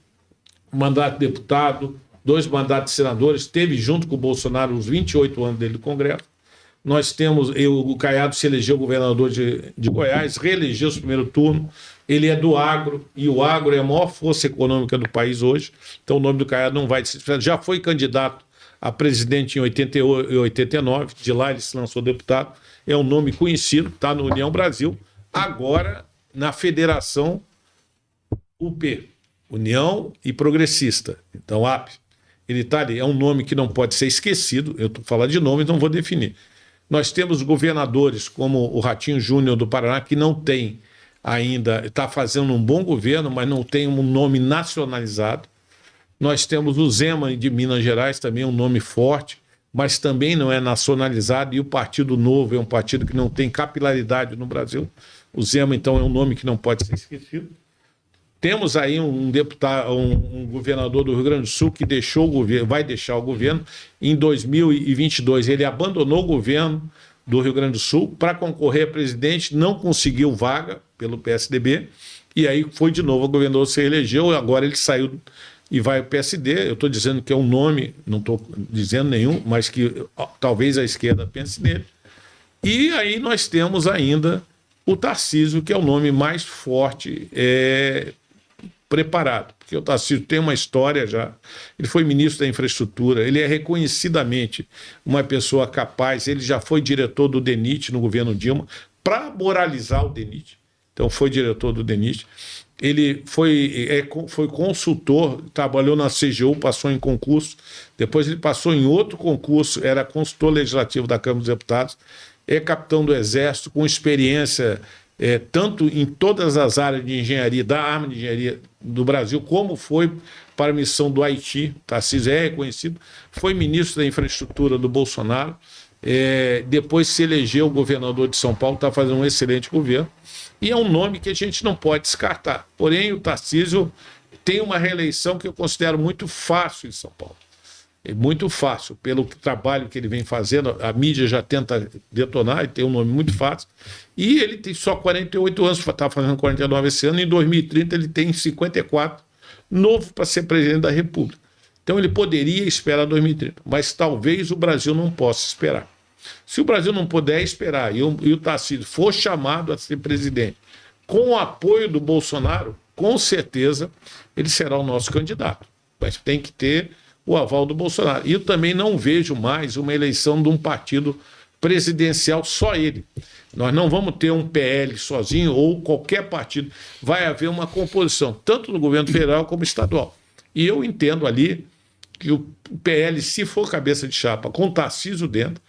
mandatos de deputado, 2 mandatos de senadores, teve junto com o Bolsonaro os 28 anos dele do Congresso. Nós temos, o Caiado se elegeu governador de Goiás, reelegeu o primeiro turno, ele é do agro, e o agro é a maior força econômica do país hoje, então o nome do Caiado não vai... Já foi candidato a presidente em 88 e 89, de lá ele se lançou deputado, é um nome conhecido, está no União Brasil, agora na Federação UP, União e Progressista, então AP. Ele está ali, é um nome que não pode ser esquecido, eu estou falando de nome, então vou definir. Nós temos governadores como o Ratinho Júnior do Paraná, que não tem ainda, está fazendo um bom governo, mas não tem um nome nacionalizado. Nós temos o Zema de Minas Gerais, também um nome forte, mas também não é nacionalizado, e o Partido Novo é um partido que não tem capilaridade no Brasil. O Zema, então, é um nome que não pode ser esquecido. Temos aí um deputado, um governador do Rio Grande do Sul que deixou o governo, vai deixar o governo. Em 2022, ele abandonou o governo do Rio Grande do Sul para concorrer a presidente, não conseguiu vaga pelo PSDB, e aí foi de novo o governador, se elegeu, agora ele saiu e vai ao PSD. Eu estou dizendo que é um nome, não estou dizendo nenhum, mas que talvez a esquerda pense nele. E aí nós temos ainda o Tarcísio, que é o nome mais forte, preparado, porque o Tarcísio tem uma história já, ele foi ministro da infraestrutura, ele é reconhecidamente uma pessoa capaz, ele já foi diretor do DENIT no governo Dilma, para moralizar o DENIT, então foi diretor do DENIT, ele foi consultor, trabalhou na CGU, passou em concurso, depois ele passou em outro concurso, era consultor legislativo da Câmara dos Deputados, é capitão do Exército, com experiência tanto em todas as áreas de engenharia, da arma de engenharia do Brasil, como foi para a missão do Haiti, Tarcísio é reconhecido, foi ministro da infraestrutura do Bolsonaro, depois se elegeu governador de São Paulo, está fazendo um excelente governo, e é um nome que a gente não pode descartar. Porém, o Tarcísio tem uma reeleição que eu considero muito fácil em São Paulo. É muito fácil, pelo trabalho que ele vem fazendo, a mídia já tenta detonar, e tem um nome muito fácil, e ele tem só 48 anos, está fazendo 49 esse ano, e em 2030 ele tem 54, novo para ser presidente da República. Então ele poderia esperar 2030, mas talvez o Brasil não possa esperar. Se o Brasil não puder esperar e o Tarcísio for chamado a ser presidente com o apoio do Bolsonaro, com certeza ele será o nosso candidato, mas tem que ter o aval do Bolsonaro. E eu também não vejo mais uma eleição de um partido presidencial só ele. Nós não vamos ter um PL sozinho ou qualquer partido. Vai haver uma composição, tanto no governo federal como estadual. E eu entendo ali que o PL, se for cabeça de chapa com Tarcísio dentro,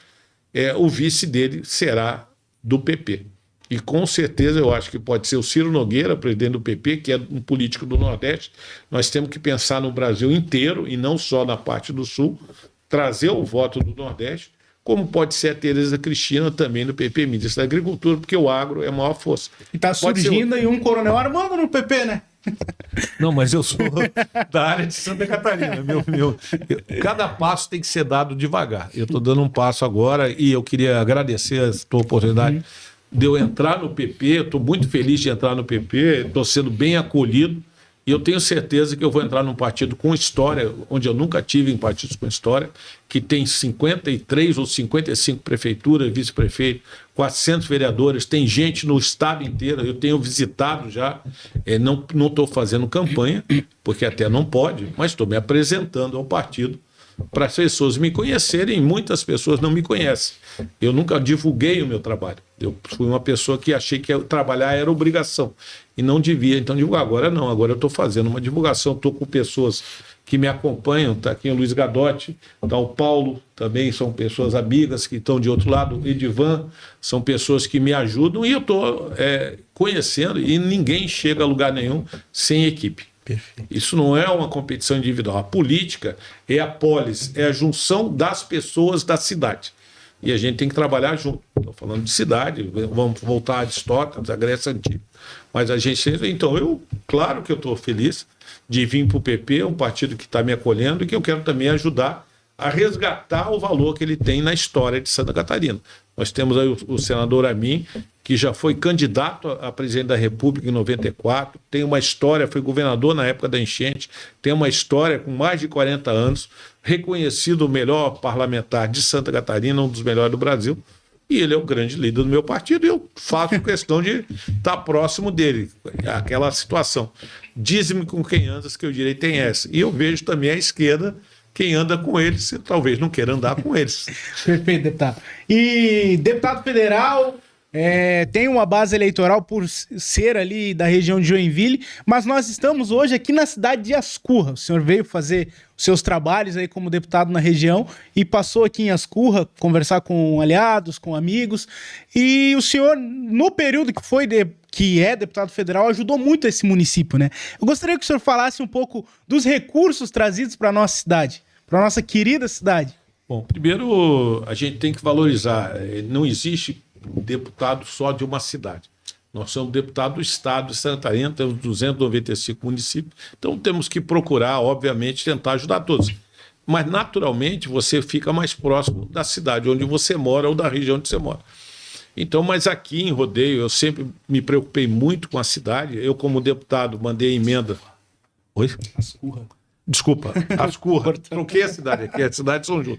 o vice dele será do PP. E com certeza eu acho que pode ser o Ciro Nogueira, presidente do PP, que é um político do Nordeste. Nós temos que pensar no Brasil inteiro e não só na parte do Sul, trazer o voto do Nordeste, como pode ser a Tereza Cristina também do PP, ministra da Agricultura, porque o agro é a maior força. E está surgindo aí um coronel Armando no PP, né? Não, mas eu sou da área de Santa Catarina. Cada passo tem que ser dado devagar. Eu estou dando um passo agora e eu queria agradecer a tua oportunidade de eu entrar no PP. Eu estou muito feliz de entrar no PP, estou sendo bem acolhido e eu tenho certeza que eu vou entrar num partido com história, onde eu nunca tive em partidos com história, que tem 53 ou 55 prefeituras, vice-prefeito, 400 vereadores, tem gente no estado inteiro, eu tenho visitado já, não estou fazendo campanha, porque até não pode, mas estou me apresentando ao partido para as pessoas me conhecerem. Muitas pessoas não me conhecem. Eu nunca divulguei o meu trabalho. Eu fui uma pessoa que achei que trabalhar era obrigação e não devia, então divulgar. Agora não, agora eu estou fazendo uma divulgação, estou com pessoas que me acompanham, está aqui o Luiz Gadotti, está o Paulo, também são pessoas amigas que estão de outro lado, o Edivan, são pessoas que me ajudam e eu estou conhecendo e ninguém chega a lugar nenhum sem equipe. Perfeito. Isso não é uma competição individual. A política é a polis, é a junção das pessoas da cidade. E a gente tem que trabalhar junto. Estou falando de cidade, vamos voltar a Aristóteles, a Grécia Antiga. Mas a gente... Então, claro que eu estou feliz de vir para o PP, um partido que está me acolhendo e que eu quero também ajudar a resgatar o valor que ele tem na história de Santa Catarina. Nós temos aí o senador Amin, que já foi candidato a presidente da República em 94, tem uma história, foi governador na época da enchente, tem uma história com mais de 40 anos, reconhecido o melhor parlamentar de Santa Catarina, um dos melhores do Brasil, e ele é o grande líder do meu partido e eu faço questão de estar próximo dele. Aquela situação. Diz-me com quem andas, que eu direi tem essa. E eu vejo também a esquerda, quem anda com eles, talvez não queira andar com eles. Perfeito, deputado. E deputado federal, tem uma base eleitoral por ser ali da região de Joinville, mas nós estamos hoje aqui na cidade de Ascurra. O senhor veio fazer os seus trabalhos aí como deputado na região e passou aqui em Ascurra conversar com aliados, com amigos. E o senhor, no período que é deputado federal, ajudou muito esse município, né? Eu gostaria que o senhor falasse um pouco dos recursos trazidos para a nossa cidade, para a nossa querida cidade. Bom, primeiro a gente tem que valorizar, não existe deputado só de uma cidade. Nós somos deputados do estado de Santa Catarina, temos 295 municípios, então temos que procurar, obviamente, tentar ajudar todos. Mas, naturalmente, você fica mais próximo da cidade onde você mora ou da região onde você mora. Então, mas aqui em Rodeio, eu sempre me preocupei muito com a cidade. Eu, como deputado, mandei emenda... Oi? Ascurra. Desculpa, Ascurra. Troquei a cidade aqui, a cidade São João.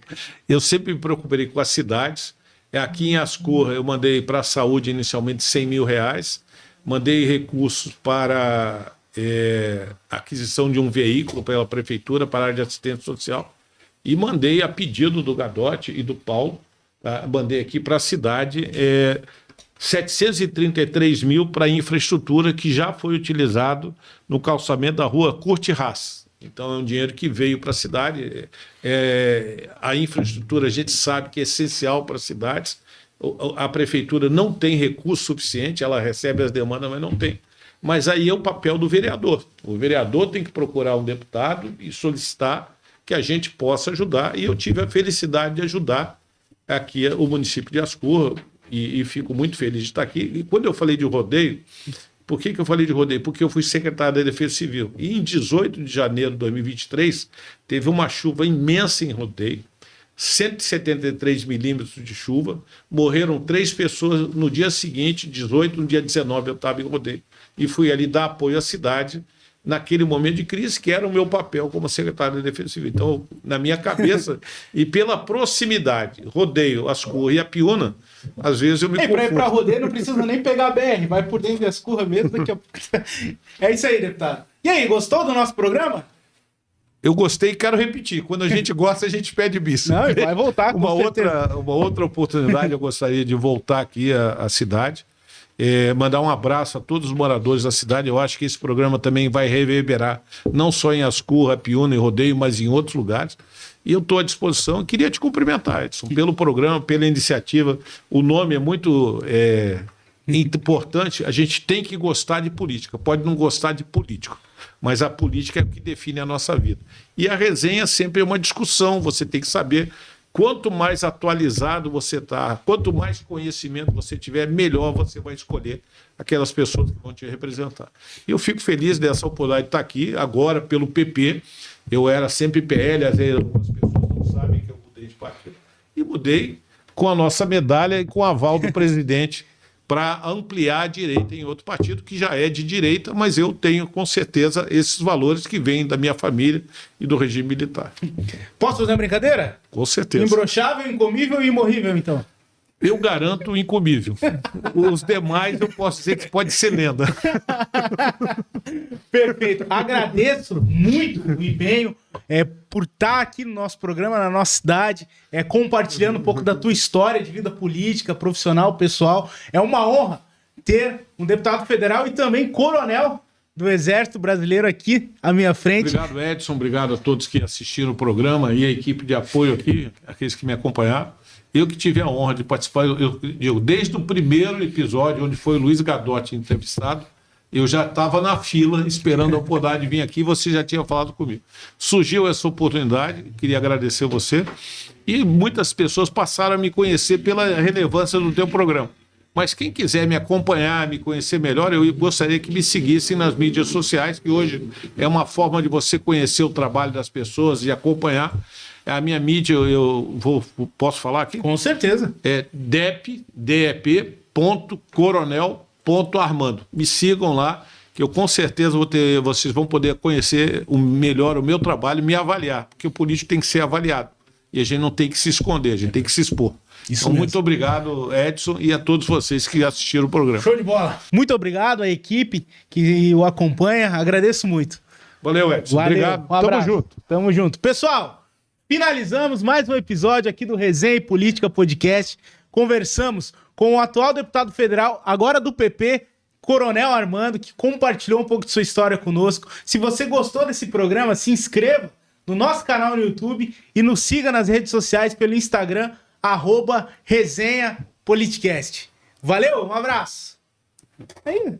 Eu sempre me preocupei com as cidades. Aqui em Ascurra, eu mandei para a saúde inicialmente R$100 mil, mandei recursos para aquisição de um veículo pela prefeitura, para a área de assistência social, e mandei a pedido do Gadotti e do Paulo, mandei aqui para a cidade 733 mil para infraestrutura que já foi utilizado no calçamento da rua Curti-Haas. Então é um dinheiro que veio para a cidade. A infraestrutura a gente sabe que é essencial para as cidades. A prefeitura não tem recurso suficiente, ela recebe as demandas, mas não tem. Mas aí é o papel do vereador. O vereador tem que procurar um deputado e solicitar que a gente possa ajudar. E eu tive a felicidade de ajudar aqui o município de Ascurra e fico muito feliz de estar aqui. E quando eu falei de rodeio, por que eu falei de rodeio? Porque eu fui secretário da Defesa Civil. E em 18 de janeiro de 2023, teve uma chuva imensa em Rodeio, 173 milímetros de chuva, morreram 3 pessoas no dia seguinte, 18, no dia 19 eu estava em Rodeio. E fui ali dar apoio à cidade naquele momento de crise, que era o meu papel como secretário da Defesa Civil. Então, na minha cabeça, e pela proximidade, Rodeio, Ascurra e Apiúna, às vezes eu me confundo. Para ir para Rodeio não precisa nem pegar a BR, vai por dentro de Ascurra mesmo. Daqui a... É isso aí, deputado. E aí, gostou do nosso programa? Eu gostei e quero repetir. Quando a gente gosta, a gente pede bis. Não, vai voltar com uma outra oportunidade, eu gostaria de voltar aqui à cidade. Mandar um abraço a todos os moradores da cidade. Eu acho que esse programa também vai reverberar, não só em Ascurra, Piúna e Rodeio, mas em outros lugares. E eu estou à disposição. Eu queria te cumprimentar, Edson, pelo programa, pela iniciativa. O nome é muito importante. A gente tem que gostar de política. Pode não gostar de político, mas a política é o que define a nossa vida. E a resenha sempre é uma discussão. Você tem que saber quanto mais atualizado você está, quanto mais conhecimento você tiver, melhor você vai escolher aquelas pessoas que vão te representar. E eu fico feliz dessa oportunidade de estar aqui, agora pelo PP. Eu era sempre PL, às vezes algumas pessoas não sabem que eu mudei de partido. E mudei com a nossa medalha e com o aval do presidente para ampliar a direita em outro partido que já é de direita, mas eu tenho com certeza esses valores que vêm da minha família e do regime militar. Posso fazer uma brincadeira? Com certeza. Imbrochável, incomível e imorrível, então. Eu garanto o incomível. Os demais eu posso dizer que pode ser lenda. Perfeito. Agradeço muito o empenho por estar aqui no nosso programa, na nossa cidade, compartilhando um pouco da tua história de vida política, profissional, pessoal. É uma honra ter um deputado federal e também coronel do Exército Brasileiro aqui à minha frente. Obrigado, Edson. Obrigado a todos que assistiram o programa e a equipe de apoio aqui, aqueles que me acompanharam. Eu que tive a honra de participar, eu desde o primeiro episódio, onde foi o Luiz Gadotti entrevistado, eu já estava na fila esperando a oportunidade de vir aqui e você já tinha falado comigo. Surgiu essa oportunidade, queria agradecer você, e muitas pessoas passaram a me conhecer pela relevância do teu programa. Mas quem quiser me acompanhar, me conhecer melhor, eu gostaria que me seguissem nas mídias sociais, que hoje é uma forma de você conhecer o trabalho das pessoas e acompanhar. A minha mídia, posso falar aqui? Com certeza. É dep.coronel.armando. Me sigam lá, que eu com certeza vocês vão poder conhecer melhor o meu trabalho e me avaliar, porque o político tem que ser avaliado. E a gente não tem que se esconder, a gente tem que se expor. Então, muito obrigado, Edson, e a todos vocês que assistiram o programa. Show de bola. Muito obrigado à equipe que o acompanha. Agradeço muito. Valeu, Edson. Valeu. Obrigado. Tamo junto. Tamo junto. Pessoal, finalizamos mais um episódio aqui do Resenha e Política Podcast. Conversamos com o atual deputado federal, agora do PP, Coronel Armando, que compartilhou um pouco de sua história conosco. Se você gostou desse programa, se inscreva no nosso canal no YouTube e nos siga nas redes sociais pelo Instagram, @Resenha Politicast. Valeu, um abraço. Aí.